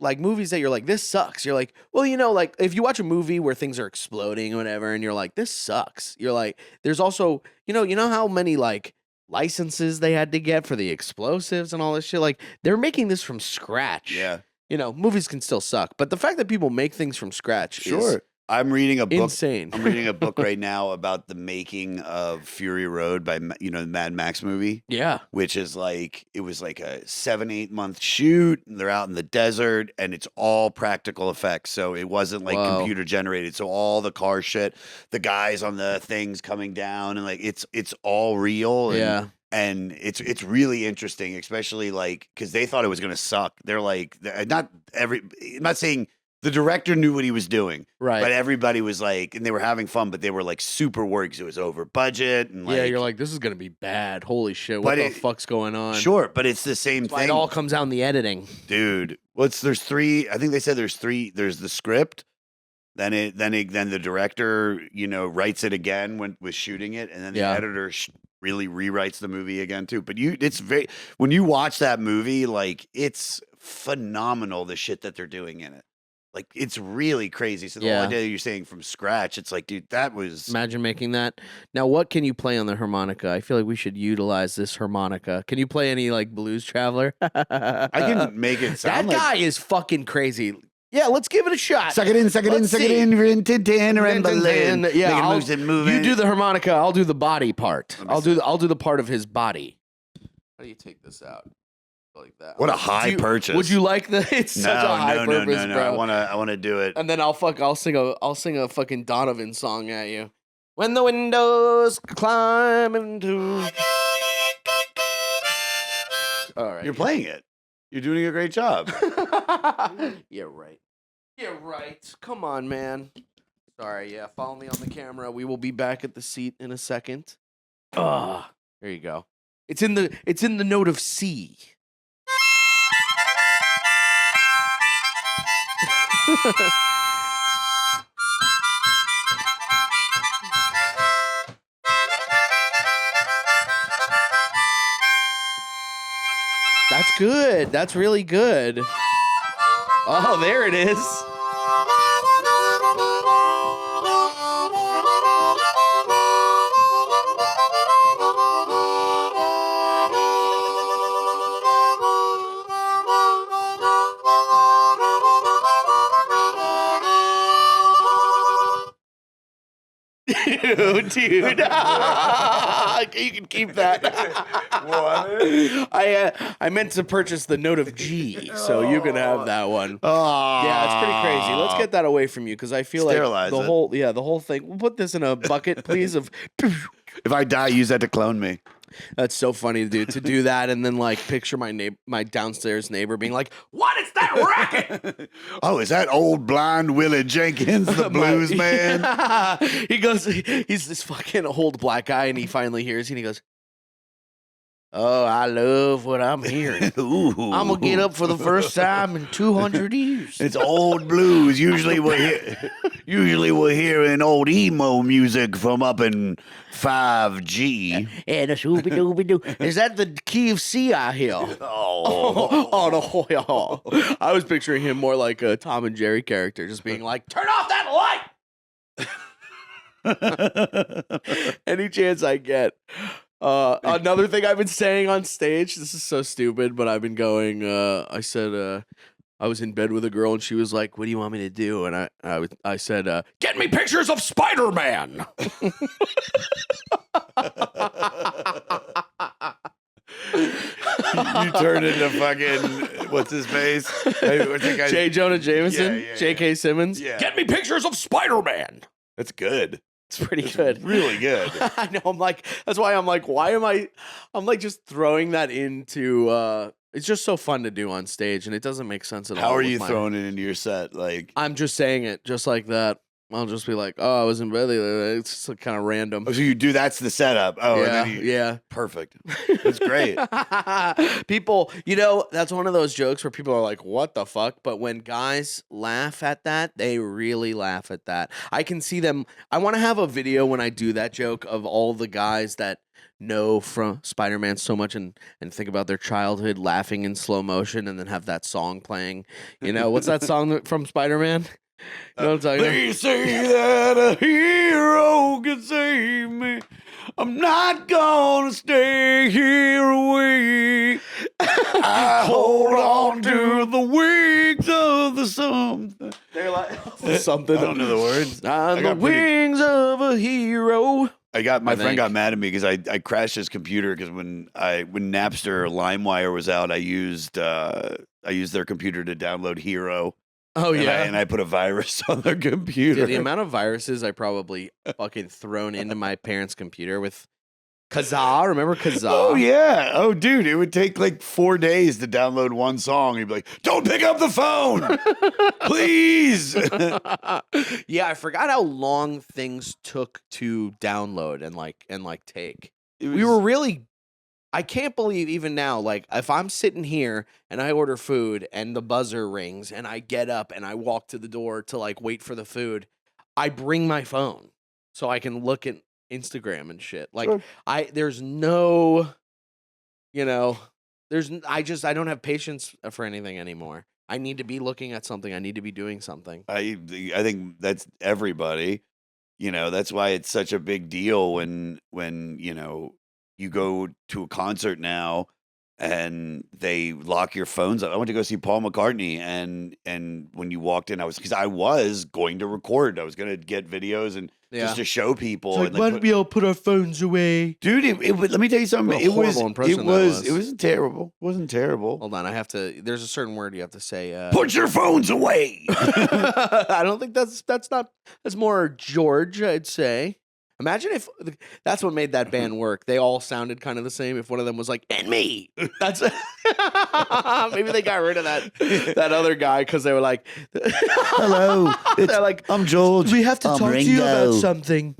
like movies that you're like, this sucks. You're like, well, like if you watch a movie where things are exploding or whatever, and you're like, this sucks. You're like, there's also, you know how many like licenses they had to get for the explosives and all this shit. Like they're making this from scratch. Yeah. Movies can still suck, but the fact that people make things from scratch is Sure. I'm reading a book. insane. I'm reading a book right now about the making of Fury Road by the Mad Max movie, Yeah. which is like it was like a 7-8 month shoot. And they're out in the desert, and it's all practical effects. So it wasn't like Whoa. computer generated. So all the car shit, the guys on the things coming down, and like it's all real. And, Yeah. And it's really interesting, especially like because they thought it was going to suck. They're like I'm not saying. The director knew what he was doing, Right. but everybody was like, and they were having fun, but they were like super worried because it was over budget. And like, Yeah, you're like, this is gonna be bad. Holy shit! What But the it- fuck's going on? sure, but it's the same That's why thing, it all comes out in the editing. dude. There's three. I think they said there's three. There's the script, then the director, writes it again when was shooting it, and then the Yeah. editor really rewrites the movie again too. But when you watch that movie, like it's phenomenal the shit that they're doing in it. Like it's really crazy. So the Yeah. whole idea you're saying from scratch, it's like, dude, that was Imagine making that. Now, what can you play on the harmonica? I feel like we should utilize this harmonica. Can you play any like Blues Traveler? I can make it That sound like guy is fucking crazy. Yeah, let's give it a shot. suck it in, suck it in, Let's suck it see. in, Rin-tin-tin, Rin-tin-tin. Yeah, Making I'll- moves and moving. You do the harmonica. I'll do the body part. Let me I'll do the part of his body. How do you take this out? Like that. What a high purchase. Would you like the? It's No, such a high no, purpose, no, no, bro. I wanna do it. And then I'll sing a fucking Donovan song at you. When the windows climb into. All right. You're playing it. You're doing a great job. Yeah, right. Yeah, right. Come on, man. Sorry, yeah. Follow me on the camera. We will be back at the seat in a second. There you go. It's in the note of C. That's good. That's really good. Oh, there it is. Dude, you can keep that. What? I meant to purchase the note of G, so you can have that one. Oh, Yeah, it's pretty crazy. Let's get that away from you because I feel Sterilize like it. the whole thing. We'll put this in a bucket, please. Of If I die, use that to clone me. that's so funny, dude. To do that and then like picture my downstairs neighbor being like, "What is that racket?" Oh, is that old blind Willie Jenkins, the blues man? He goes, he's this fucking old black guy, and he finally hears you, and he goes, "Oh, I love what I'm hearing. Ooh. I'm gonna get up for the first time in 200 years." It's old blues. Usually we're hearing old emo music from up in 5G. And a shooby dooby doo. Is that the key of C I hear? Oh, no. Yeah. I was picturing him more like a Tom and Jerry character, just being like, "Turn off that light!" Any chance I get. Another thing I've been saying on stage, this is so stupid, but I've been going, I said, I was in bed with a girl and she was like, "What do you want me to do?" And I said, "Get me pictures of Spider-Man." You turn into fucking what's his face? Hey, what's that guy? J. Jonah Jameson, Yeah. J.K. Simmons. Yeah. Get me pictures of Spider-Man. That's good. It's pretty good. Really good. I know. I'm like, that's why I'm like, why am I? I'm like just throwing that into. It's just so fun to do on stage, and it doesn't make sense at all. How are you throwing it into your set? Like, I'm just saying it just like that. I'll just be like, "Oh, I was in bed the other day." It's just kind of random. oh, so you do that's the setup. Oh, yeah, and then you, yeah. perfect. That's great. People, that's one of those jokes where people are like, "What the fuck?" But when guys laugh at that, they really laugh at that. I can see them. I want to have a video when I do that joke of all the guys that know from Spider-Man so much and think about their childhood laughing in slow motion and then have that song playing. What's that song from Spider-Man? You know what I'm talking about? They say that a hero can save me. I'm not gonna stay here away. I hold on to the wings of the something. They're like something. I don't know the words. On the wings of a hero. My friend got mad at me because I crashed his computer because when Napster or LimeWire was out, I used their computer to download Hero. Oh yeah, and I put a virus on their computer. Dude, the amount of viruses I probably fucking thrown into my parents' computer with Kazaa. Remember Kazaa? Oh yeah. Oh dude, it would take like 4 days to download one song. You'd be like, "Don't pick up the phone, please." Yeah, I forgot how long things took to download and take. We were really. I can't believe even now, like, if I'm sitting here and I order food and the buzzer rings and I get up and I walk to the door to, like, wait for the food, I bring my phone so I can look at Instagram and shit. Like, I don't have patience for anything anymore. I need to be looking at something. I need to be doing something. I think that's everybody. That's why it's such a big deal when you go to a concert now and they lock your phones up. I went to go see Paul McCartney and when you walked in, I was going to record. I was going to get videos and just to show people. It's like, why don't we all put our phones away? Dude, let me tell you something. It wasn't terrible. It wasn't terrible. Hold on, there's a certain word you have to say. Put your phones away. I don't think that's more George, I'd say. Imagine if that's what made that band work. They all sounded kind of the same. If one of them was like, "And me," that's Maybe they got rid of that other guy because they were like, Hello, they're like, I'm George. we have to I'm talk to you about Ringo." something.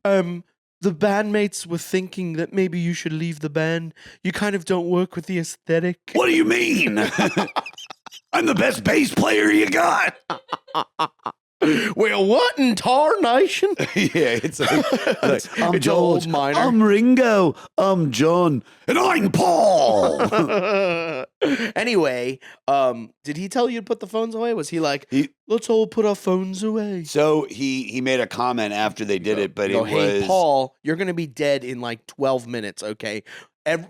The bandmates were thinking that maybe you should leave the band. You kind of don't work with the aesthetic. What do you mean? I'm the best bass player you got. Well, what in tarnation? Yeah, it's like, I'm it's all George. minor. I'm Ringo. I'm John. And I'm Paul. Anyway, did he tell you to put the phones away? Was he like, He- let's all put our phones away? So he made a comment after they did it, but Go, it hey, was Paul, you're going to be dead in like 12 minutes, okay?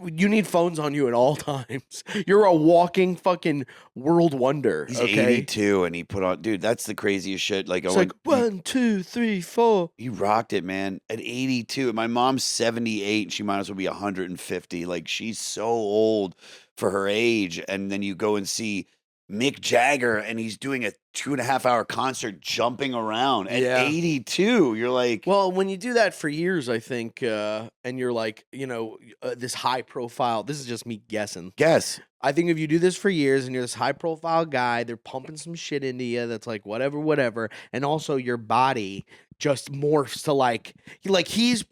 You need phones on you at all times. You're a walking fucking world wonder, he's okay? 82 and he put on, dude, that's the craziest shit. Like, It's like 1, 2, 3, 4. he rocked it, man. At 82, and my mom's 78, and she might as well be 150. Like, she's so old for her age. And then you go and see Mick Jagger, and he's doing a 2.5-hour concert jumping around at Yeah. 82. You're like, Well, when you do that for years, I think, and you're like, this high profile, this is just me guessing. guess. I think if you do this for years and you're this high profile guy, they're pumping some shit into you that's like whatever, and also your body just morphs to like it's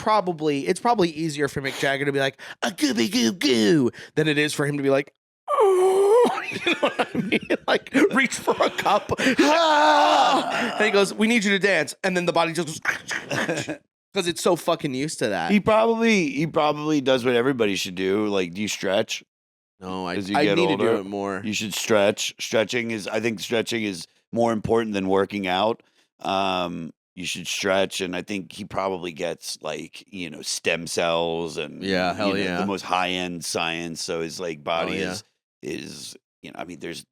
probably easier for Mick Jagger to be like a gooby goo goo than it is for him to be like, oh, you know what I mean? Like reach for a cup, and he goes, "We need you to dance," and then the body just goes because it's so fucking used to that. He probably does what everybody should do. Like, do you stretch? No, I As need you get to do older, it more. You should stretch. I think stretching is more important than working out. You should stretch, and I think he probably gets like, stem cells and Yeah, hell yeah. the most high end science. So his like body yeah. is I mean, there's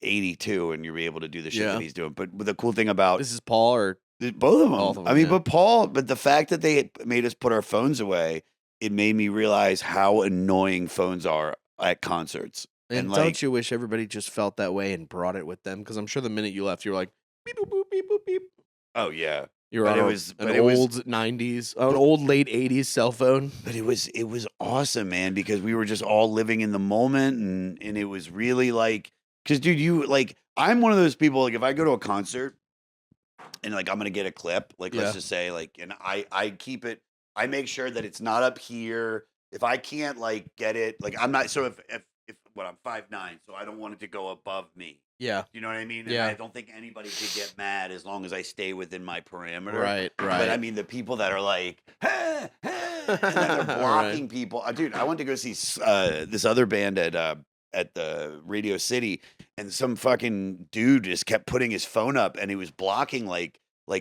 82, and you're able to do the shit Yeah. that he's doing. But the cool thing about This is Paul or both of them, Both of them, I mean, yeah. but the fact that they had made us put our phones away, it made me realize how annoying phones are at concerts. And like- don't you wish everybody just felt that way and brought it with them? Because I'm sure the minute you left, you were like, beep, boop, boop, beep, boop, beep. Oh yeah. You were But on it a- was- an but it was- old 90s, an old late 80s cell phone. But it was awesome, man, because we were just all living in the moment, and it was really like, because dude, I'm one of those people, like if I go to a concert and like I'm gonna get a clip, like Yeah. let's just say, like, and I keep it, I make sure that it's not up here. If I can't like get it, like I'm not, so if I'm 5'9", so I don't want it to go above me. Yeah. You know what I mean? And Yeah. I don't think anybody could get mad as long as I stay within my parameter. Right. But I mean, the people that are like, and then they're blocking Right. people. Dude, I went to go see this other band at the Radio City, and some fucking dude just kept putting his phone up, and he was blocking like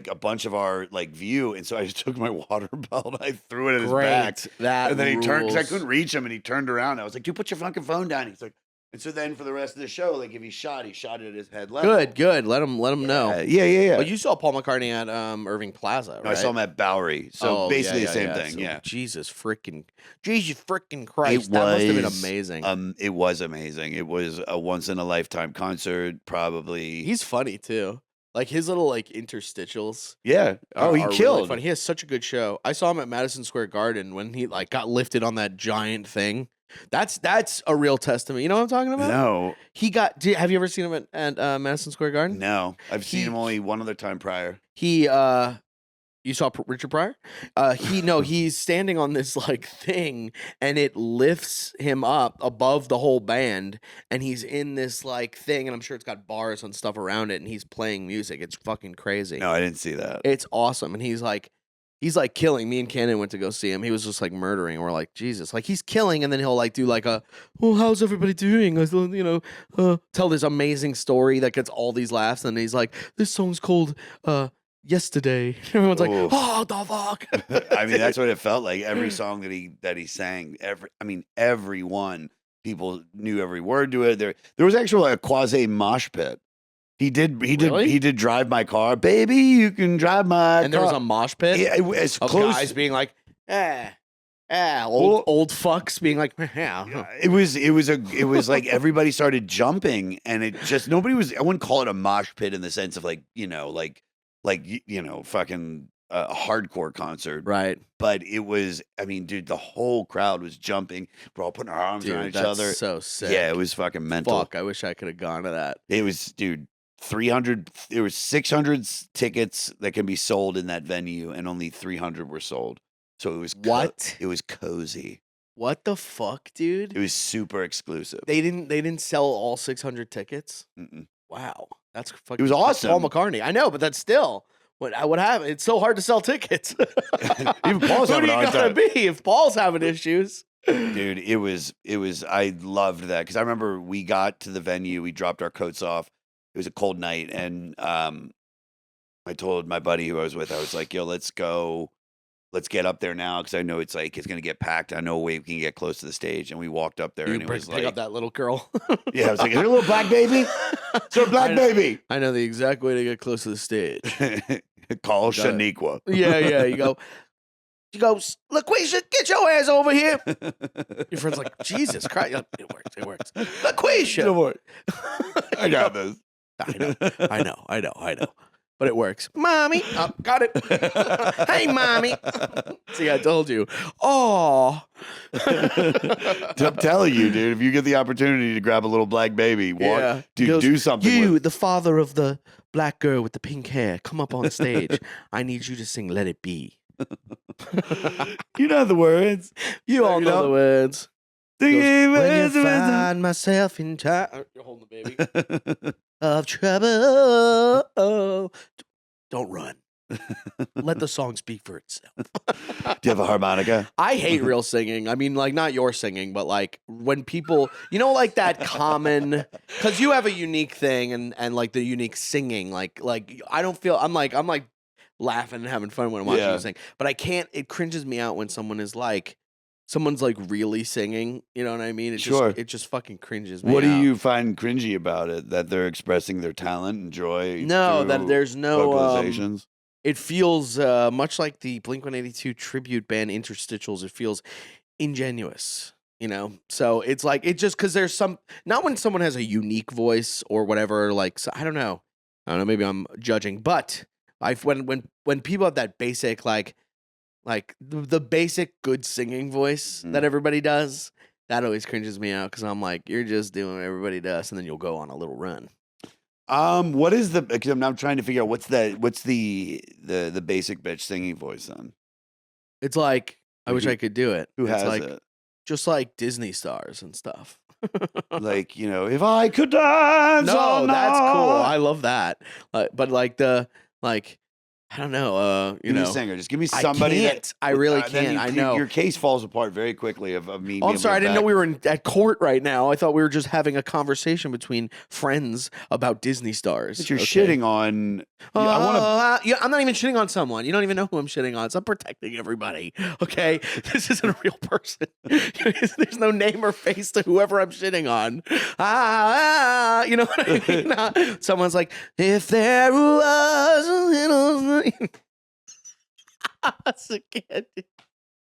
a bunch of our like view. And so I just took my water bottle and I threw it at his back. That And then he turned, because I rules. couldn't reach him, and he turned around. I was like, dude, put your fucking phone down. He's like, and so then for the rest of the show, like if he shot it at his head level. Good. Let him know. Yeah. Oh, you saw Paul McCartney at Irving Plaza, right? No, I saw him at Bowery. So Oh, basically yeah, the same yeah. thing. So Yeah. Jesus freaking Christ. That must have been amazing. It was amazing. It was a once in a lifetime concert, probably. He's funny too. Like his little like interstitials. Yeah. Oh, he are really killed. funny. He has such a good show. I saw him at Madison Square Garden when he like got lifted on that giant thing. That's a real testament. You know what I'm talking about? No, Have you ever seen him at Madison Square Garden? no. I've seen He- him only one other time prior. You saw Richard Pryor? He's standing on this like thing and it lifts him up above the whole band and he's in this like thing and I'm sure it's got bars and stuff around it and he's playing music. It's fucking crazy. No, I didn't see that. It's awesome. And he's like killing. Me and Cannon went to go see him. He was just like murdering. We're like, Jesus. Like he's killing and then he'll like do like how's everybody doing? Tell this amazing story that gets all these laughs and he's like, this song's called Yesterday. Everyone's like, Oof. oh, the fuck. I mean, that's what it felt like. Every song that he sang, every one, people knew every word to it. There was actually a quasi mosh pit. He did Drive My Car, baby. You can drive my And there car. was a mosh pit Yeah, it's of close. guys being like, Well- old fucks being like, yeah. It was like everybody started jumping, and it just I wouldn't call it a mosh pit in the sense of fucking a hardcore concert, Right. but it was, I mean, dude, the whole crowd was jumping. We're all putting our arms around Dude, each that's other. so sick. Yeah, it was fucking mental. Fuck, I wish I could have gone to that. It was, dude, 300, there was 600 tickets that can be sold in that venue, and only 300 were sold. So it was What? it was cozy. What the fuck, dude? It was super exclusive. They didn't sell all 600 tickets? Mm-mm. Wow. That's fucking It was that's Paul awesome. McCartney. I know, but that's still what happened. It's so hard to sell tickets. Even Paul's Who having do a you hard gotta time. be if Paul's having issues? Dude, it was I loved that because I remember we got to the venue, we dropped our coats off. It was a cold night, and I told my buddy who I was with, I was like, "Yo, let's get up there now because I know it's gonna get packed. I know a way we can get close to the stage." And we walked up there, and it was pick up that little girl. yeah, I was like, "Is there a little black baby? Is there a black baby?" I know the exact way to get close to the stage. Call Got it. Shaniqua. Yeah. You go, LaQuisha, get your ass over here. Your friend's like, Jesus Christ. You're like, it works. LaQuisha. I got this. I know. But it works. Mommy. Oh, got it. Hey, mommy. See, I told you. Oh. I'm telling you, dude, if you get the opportunity to grab a little black baby, Yeah. dude, He goes, do something You, with it. the father of the black girl with the pink hair, come up on stage. I need you to sing Let It Be. You know the words. You all know the words. Goes, when you When find myself in time. You're holding the baby. Of trouble. Don't run. Let the song speak for itself. Do you have a harmonica? I hate real singing. I mean, like, not your singing, but like when people, you know, like that common, because you have a unique thing and like the unique singing. Like I don't feel, I'm like laughing and having fun when I'm watching Yeah. you sing, but I can't, it cringes me out when someone's like really singing. You know what I mean? Sure. It just fucking cringes me What do out. you find cringy about it? That they're expressing their talent and joy? No, that through there's no, vocalizations? it feels much like the Blink-182 tribute band interstitials. It feels ingenuous, you know? So it's like, it just, because there's some, not when someone has a unique voice or whatever, like, so, I don't know, maybe I'm judging, but when people have that basic, like the basic good singing voice that everybody does, that always cringes me out because I'm like, you're just doing what everybody does, and then you'll go on a little run. What is the? Because I'm now trying to figure out what's the basic bitch singing voice then? It's like, I wish Who- I could do it. Who It's has like, it? just like Disney stars and stuff. Like, you know, if I could dance all No, that's cool. night. I love that. But like I don't know. You Give me know, a singer. Just give me somebody I can't. I really then can't. I know. Your case falls apart very quickly of me. Oh, I'm being sorry. I able to didn't know back- we were at court right now. I thought we were just having a conversation between friends about Disney stars. That you're Okay. shitting on. I want to. Yeah, I'm not even shitting on someone. You don't even know who I'm shitting on. So I'm protecting everybody. Okay, this isn't a real person. There's no name or face to whoever I'm shitting on. You know what I mean? Someone's like, if there was a little.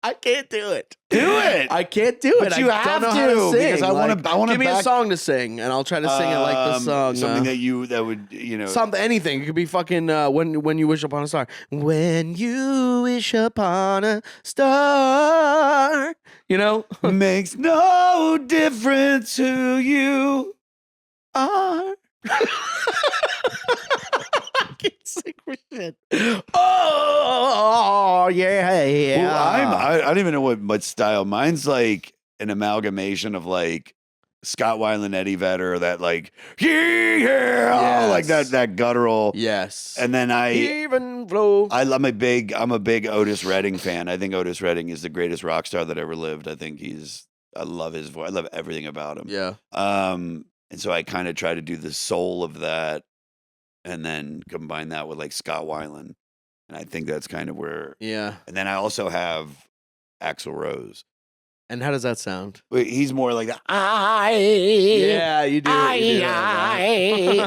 I can't do it. Do it. I can't do it. But you I have don't know how to, to sing. because I wanna- Like, I wanna give me a back- song to sing, and I'll try to sing it like the song. Something that would, you know. Something, anything. It could be fucking when you wish upon a star. When you wish upon a star, you know. Makes no difference who you are. I can't sing for shit. Oh yeah. Well, I don't even know what style. Mine's like an amalgamation of like Scott Weiland, Eddie Vedder, that like like Yes. that guttural. Yes. And then even flow. I'm a big Otis Redding fan. I think Otis Redding is the greatest rock star that ever lived. I love his voice. I love everything about him. Yeah. And so I kind of try to do the soul of that and then combine that with like Scott Weiland. And I think that's kind of where. Yeah. And then I also have Axl Rose. And how does that sound? Wait, he's more like that. Yeah, you do. I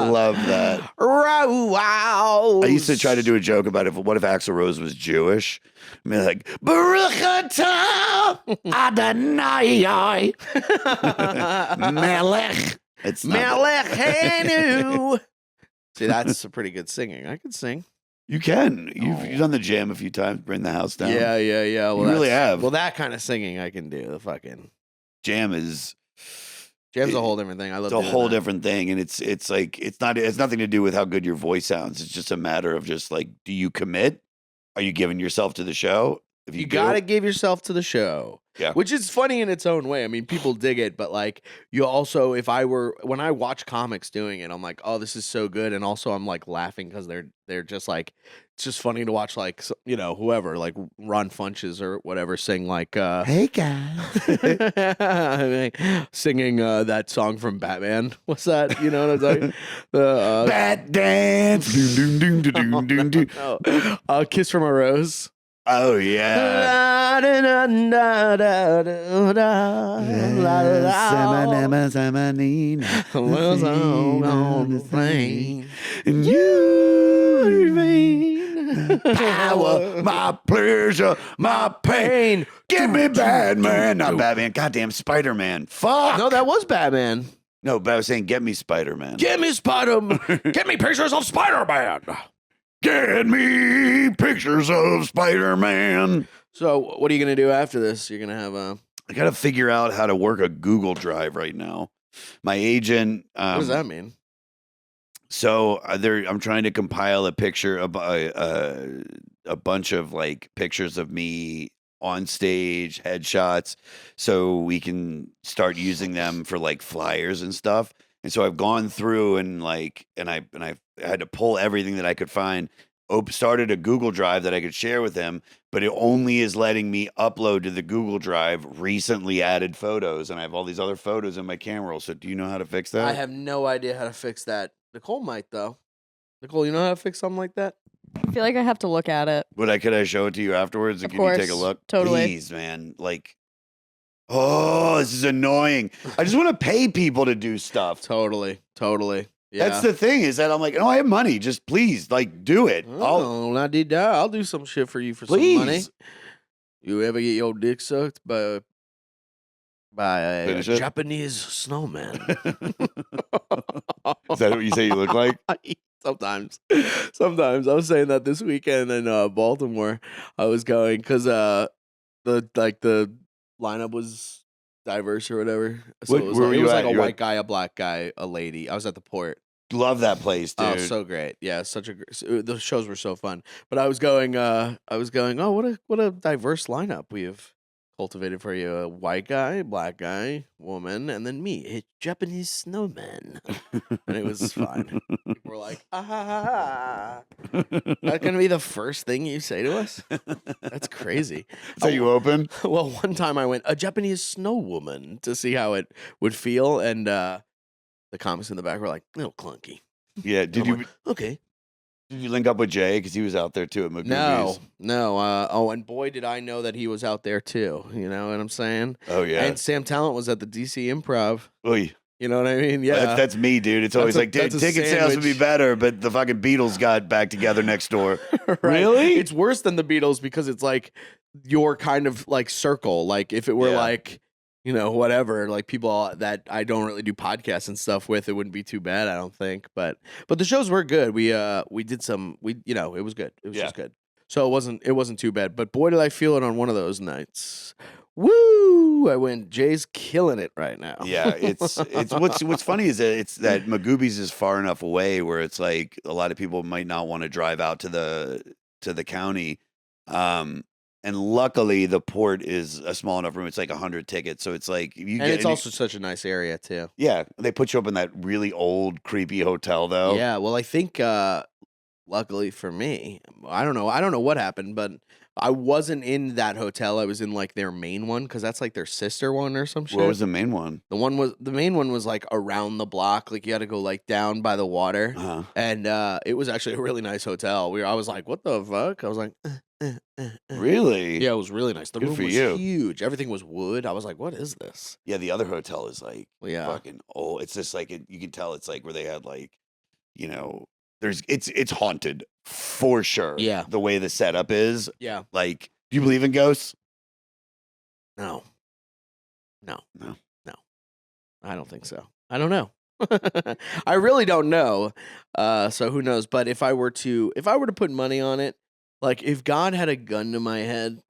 love that. Wow. I used to try to do a joke about what if Axl Rose was Jewish? I mean, like Baruch atah Adonai Melech. It's not that. Melech Hanu. See, that's a pretty good singing. I could sing. You can. You've done the jam a few times, bring the house down. Yeah. Well, You really that's- have. Well, that kind of singing I can do. The fucking Jam is jam's a whole different thing. I love. it's a doing whole that. different thing, and it's nothing to do with how good your voice sounds. It's just a matter of just like, do you commit? Are you giving yourself to the show? If You do, gotta give yourself to the show. Yeah. Which is funny in its own way. I mean, people dig it, but like you also, when I watch comics doing it, I'm like, oh, this is so good. And also I'm like laughing because they're just like, it's just funny to watch like, whoever, like Ron Funches or whatever sing like, hey guys, singing that song from Batman. What's that? You know what I'm talking? The Bat Dance, doom, doom, doom, doom, doom, doom. Kiss from a Rose. Oh yeah. Was on the plane. And you remain power, my pleasure, my pain. Give me Batman, not Batman. Goddamn Spider-Man. Fuck. No, that was Batman. No, but I was saying, get me Spider-Man. Give me Spider-Man. Get me pictures of Spider-Man. Get me pictures of Spider-Man. So, what are you going to do after this? You're going to have a... I got to figure out how to work a Google Drive right now. My agent. What does that mean? So I'm trying to compile a picture of a bunch of like pictures of me on stage, headshots, so we can start using them for like flyers and stuff. And so I've gone through and I had to pull everything that I could find. Started a Google Drive that I could share with him, but it only is letting me upload to the Google Drive recently added photos, and I have all these other photos in my camera roll. So do you know how to fix that? I have no idea how to fix that. Nicole might, though. Nicole, you know how to fix something like that? I feel like I have to look at it. Could I show it to you afterwards? Of Can you take a course, look? totally. Please, man. Like, oh, this is annoying. I just want to pay people to do stuff. Totally. Yeah. That's the thing, is that I'm like, oh, I have money. Just please, like, do it. I'll do some shit for you for Please. some money. You ever get your dick sucked by a Finish it. Japanese snowman? Is that what you say you look like? Sometimes. I was saying that this weekend in Baltimore. I was going because the lineup was diverse or whatever. So Where were you was at? like a You're white guy, a black guy, a lady. I was at the Port. Love that place, dude. Oh, so great! Yeah, the shows were so fun. But I was going. Oh, what a diverse lineup we have cultivated for you: a white guy, black guy, woman, and then me, a Japanese snowman. And it was fun. People were like, "Ah, ha, ha, ha." That's gonna be the first thing you say to us? That's crazy. So you open? Well, one time I went a Japanese snow woman to see how it would feel, and the comics in the back were like, a little clunky. Yeah. I'm like, okay. Did you link up with Jay? Because he was out there too at McGoobies. No. And boy, did I know that he was out there too. You know what I'm saying? Oh, yeah. And Sam Talent was at the DC Improv. Oy. You know what I mean? Yeah. That's me, dude. It's always like, dude, that's a ticket sales would be sandwich. better, but the fucking Beatles got back together next door. Right. Really? It's worse than the Beatles because it's like your kind of like circle. Like if it were Yeah. like, whatever, like people that I don't really do podcasts and stuff with, it wouldn't be too bad, I don't think. But the shows were good. We did some. It was good. It was just good. So it wasn't too bad. But boy, did I feel it on one of those nights. Woo! I went. Jay's killing it right now. Yeah, it's what's funny is that Magoobies is far enough away where it's like a lot of people might not want to drive out to the county. And luckily, the Port is a small enough room. It's like 100 tickets, so it's like it's also such a nice area too. Yeah, they put you up in that really old, creepy hotel, though. Yeah, well, I think luckily for me, I don't know what happened, but I wasn't in that hotel. I was in like their main one because that's like their sister one or some shit. What was the main one? The main one was like around the block. Like you had to go like down by the water, Uh-huh. and it was actually a really nice hotel. I was like, what the fuck? I was like. Really? Yeah, it was really nice. The Good room for was you. huge. Everything was wood. I was like, what is this? Yeah, the other hotel is like Yeah. fucking old. It's just like you can tell it's like where they had like, it's haunted for sure. Yeah. The way the setup is. Yeah. Like, do you believe in ghosts? No. No. I don't think so. I don't know. I really don't know. So who knows? But if I were to put money on it, like if God had a gun to my head,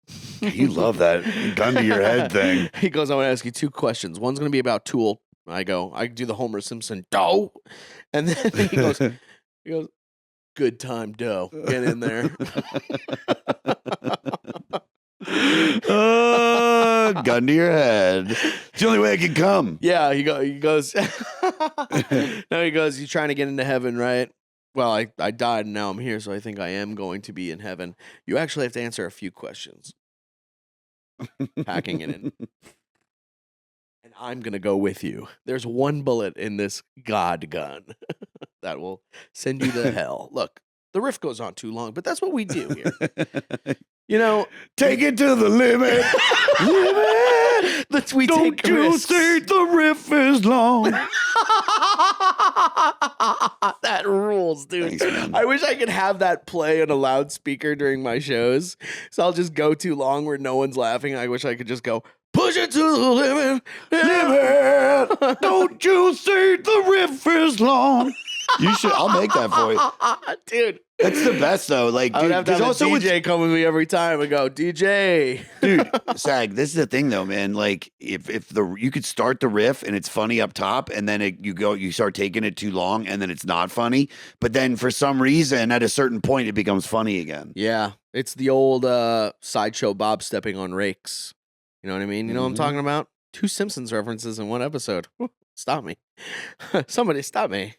You love that gun to your head thing. he goes, "I want to ask you 2 questions. One's going to be about Tool." I do the Homer Simpson dough, and then he goes, "Good time dough. Get in there." Gun to your head. It's the only way I can come. Yeah, he goes. No, he goes. You're trying to get into heaven, right? Well, I died and now I'm here, so I think I am going to be in heaven. You actually have to answer a few questions. Packing it in. And I'm going to go with you. There's 1 bullet in this God gun that will send you to hell. Look, the riff goes on too long, but that's what we do here. You know, Take it to the limit. we Don't take you risks. say the riff is long. That rules, dude. Thanks, man. I wish I could have that play on a loudspeaker during my shows. So I'll just go too long where no one's laughing. I wish I could just go, push it to the limit. Limit. Don't you say the riff is long. You should. I'll make that for you. Dude. That's the best though. Like, I would dude, have to have a also with DJ come with me every time and go, DJ. dude, Sag, this is the thing though, man. Like, if you could start the riff and it's funny up top, and then you start taking it too long, and then it's not funny. But then for some reason, at a certain point, it becomes funny again. Yeah. It's the old Sideshow Bob stepping on rakes. You know what I mean? You know what I'm talking about? 2 Simpsons references in 1 episode. Stop me. Somebody stop me.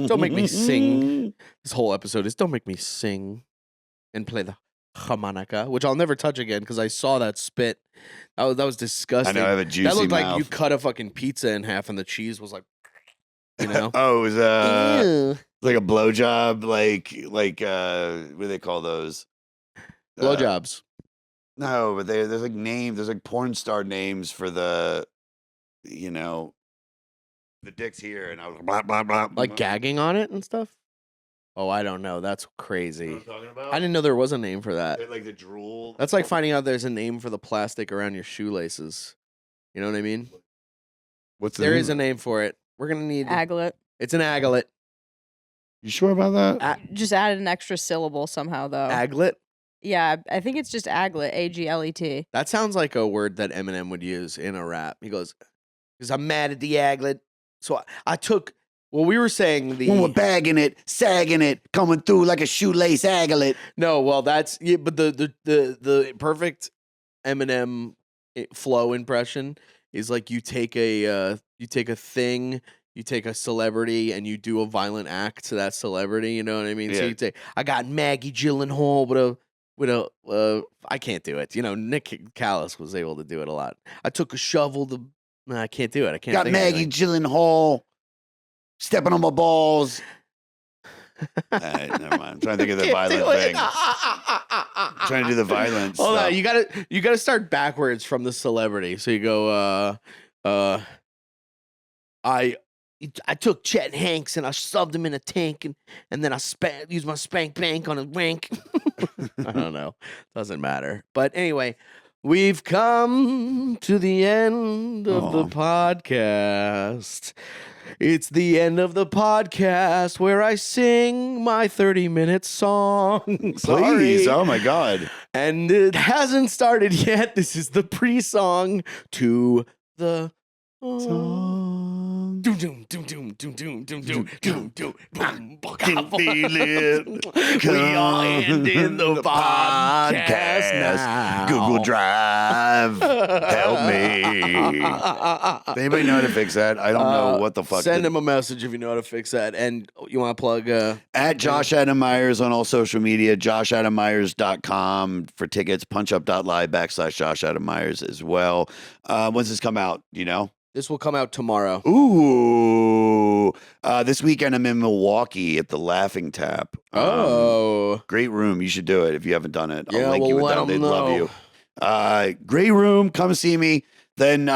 Don't make me sing. This whole episode is don't make me sing and play the harmonica, which I'll never touch again because I saw that spit. That was disgusting. I know I have a juicy That looked mouth. like you cut a fucking pizza in half and the cheese was like, you know? Oh, it was Ew. like a blowjob, like what do they call those? Blowjobs. No, but there's like names. There's like porn star names for the, the dicks here, and I was blah blah blah. Like gagging on it and stuff? Oh, I don't know. That's You crazy. know what I'm talking about? I didn't know there was a name for that. Like the drool. That's like finding out there's a name for the plastic around your shoelaces. You know what I mean? What's There is a name for it. We're gonna need. Aglet. It's an aglet. You sure about that? Just added an extra syllable somehow, though. Aglet. Yeah, I think it's just Aglet. Aglet. That sounds like a word that Eminem would use in a rap. He goes, "Because I'm mad at the aglet." So I took. Well, we were saying When we're bagging it, sagging it, coming through like a shoelace aglet. No, well, that's yeah, but the perfect Eminem flow impression is like you take a thing, you take a celebrity, and you do a violent act to that celebrity. You know what I mean? So Yeah. you say, "I got Maggie Gyllenhaal with a I can't do it." You know, Nick Callis was able to do it a lot. I took a shovel to. No, I can't do it. I can't. Got think of Maggie anything. Gyllenhaal stepping on my balls. All right, never mind. I'm trying to think of the Can't violent do it. thing. I'm trying to do the violence. Hold stuff. on, you gotta start backwards from the celebrity. So you go, I took Chet Hanks and I shoved him in a tank and then I used my spank bank on a wank. I don't know. Doesn't matter. But anyway, we've come to the end of the podcast. It's the end of the podcast where I sing my 30-minute song. Please. Sorry. Oh my God. And it hasn't started yet. This is the pre-song to the Song. Doom doom doom doom doom doom doom doom doom doom boom. Can feel it. We are ending the podcast now. Google Drive. Help me. Does anybody know how to fix that? I don't know what the fuck. Send him a message if you know how to fix that. And you want to plug At Josh Adam Meyers on all social media, joshadammeyers.com for tickets, punchup.live/Josh Adam Meyers as well. When's this come out? Do you know? this will come out tomorrow. Ooh. This weekend I'm in Milwaukee at the Laughing Tap. Great room. You should do it if you haven't done it. I'll Yeah, link you we'll with let them. 'em They'd love know. you. Great room. Come see me. Then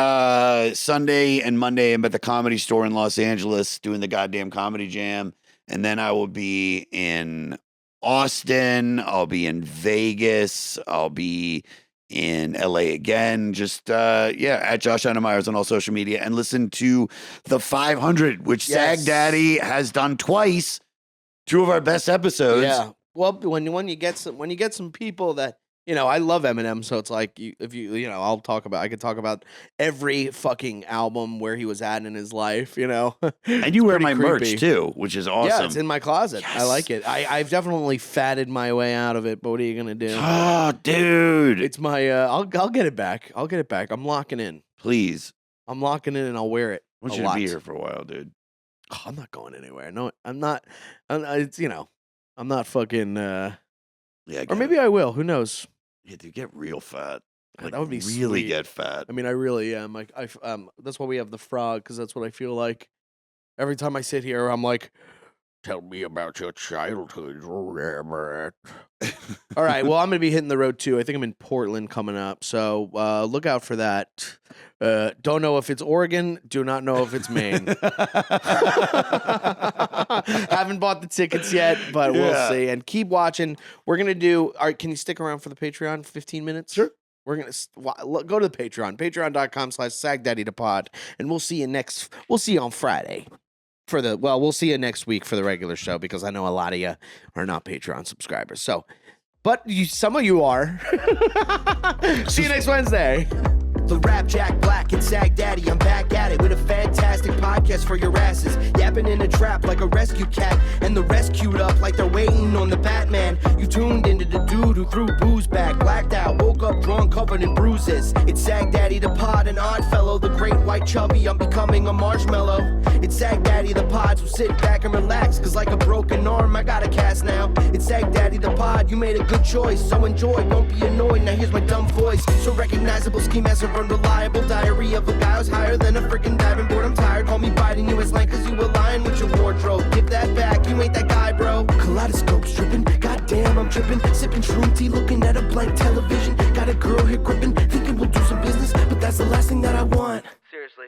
Sunday and Monday I'm at the Comedy Store in Los Angeles doing the goddamn comedy jam. And then I will be in Austin. I'll be in Vegas. I'll be in LA again. Just at Josh Adam Meyers on all social media, and listen to the 500, which Yes. Sagdaddy has done twice. 2 of our best episodes. Yeah. Well, when you get some people that I love Eminem, so it's like I could talk about every fucking album where he was at in his life. And It's you wear pretty my creepy. merch too, which is awesome. Yeah, it's in my closet. I Yes. like it. I've definitely fatted my way out of it, but what are you gonna do? Oh, dude. It's my I'll get it back. I'll get it back. I'm locking in. Please. I'm locking in and I'll wear it. I want a you to lot. be here for a while, dude. Oh, I'm not going anywhere. No, I'm not. It's I'm not fucking. Yeah. Or maybe I will. Who knows? Yeah, dude, get real fat. That would be really sweet. get fat. I mean, I really am. Like, that's why we have the frog, because that's what I feel like. Every time I sit here, I'm like, tell me about your childhood. All right, well, I'm going to be hitting the road, too. I think I'm in Portland coming up, so look out for that. Don't know if it's Oregon. Do not know if it's Maine. Haven't bought the tickets yet, but we'll see. And keep watching. We're going to do... All right, can you stick around for the Patreon 15 minutes? Sure. We're going to go to the Patreon, patreon.com/sagdaddydapod, and we'll see you on Friday. We'll see you next week for the regular show, because I know a lot of you are not Patreon subscribers. So, but some of you are. See you next Wednesday. The Rap Jack Black and Sagdaddy, I'm back at it with a fantastic podcast for your asses. Yapping in a trap like a rescue cat, and the rescued up like they're waiting on the Batman. You tuned into the dude who threw booze back, blacked out, woke up drunk, covered in bruises. It's Sagdaddy the Pod, an odd fellow, the great white chubby, I'm becoming a marshmallow. It's Sagdaddy the Pod, so sit back and relax, cause like a broken arm, I got a cast now. It's Sagdaddy the Pod, you made a good choice, so enjoy, don't be annoyed. Now here's my dumb voice, so recognizable, ski master, unreliable. Diary of a guy who's higher than a freaking diving board. I'm tired, call me biting you as lame, cause you a lion with your wardrobe. Give that back, you ain't that guy, bro. Kaleidoscope stripping, goddamn, I'm tripping. Sipping shroom tea, looking at a blank television. Got a girl here gripping, thinking we'll do some business, but that's the last thing that I want. Seriously.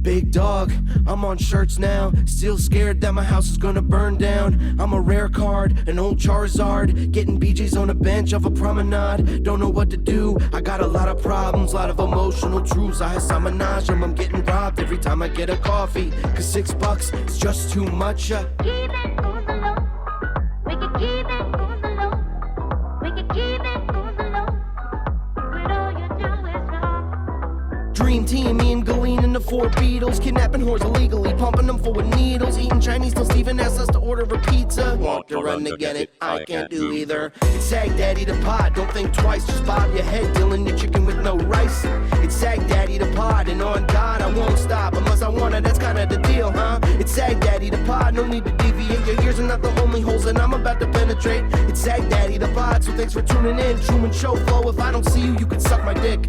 Big dog, I'm on shirts now. Still scared that my house is gonna burn down. I'm a rare card, an old Charizard. Getting BJ's on a bench of a promenade. Don't know what to do, I got a lot of problems. Lot of emotional truths, I menage them. I'm getting robbed every time I get a coffee, cause $6 is just too much. Keep it on the low. We can keep it on the low. We can keep it on the low. When all you do is wrong. Dream team, me and Goblin and the 4 Beatles. Kidnapping whores illegally, pumping them full of needles. Eating Chinese till Steven asks us to order a pizza. Walk the run to get it, I can't do either. It's Sagdaddy the Pod, don't think twice, just bob your head, dealing your chicken with no rice. It's Sagdaddy the Pod, and on God I won't stop unless I wanna, that's kinda the deal, huh? It's Sagdaddy the Pod, no need to deviate. Your ears are not the only holes that I'm about to penetrate. It's Sagdaddy the Pod, so thanks for tuning in. Truman Show flow, if I don't see you, you can suck my dick.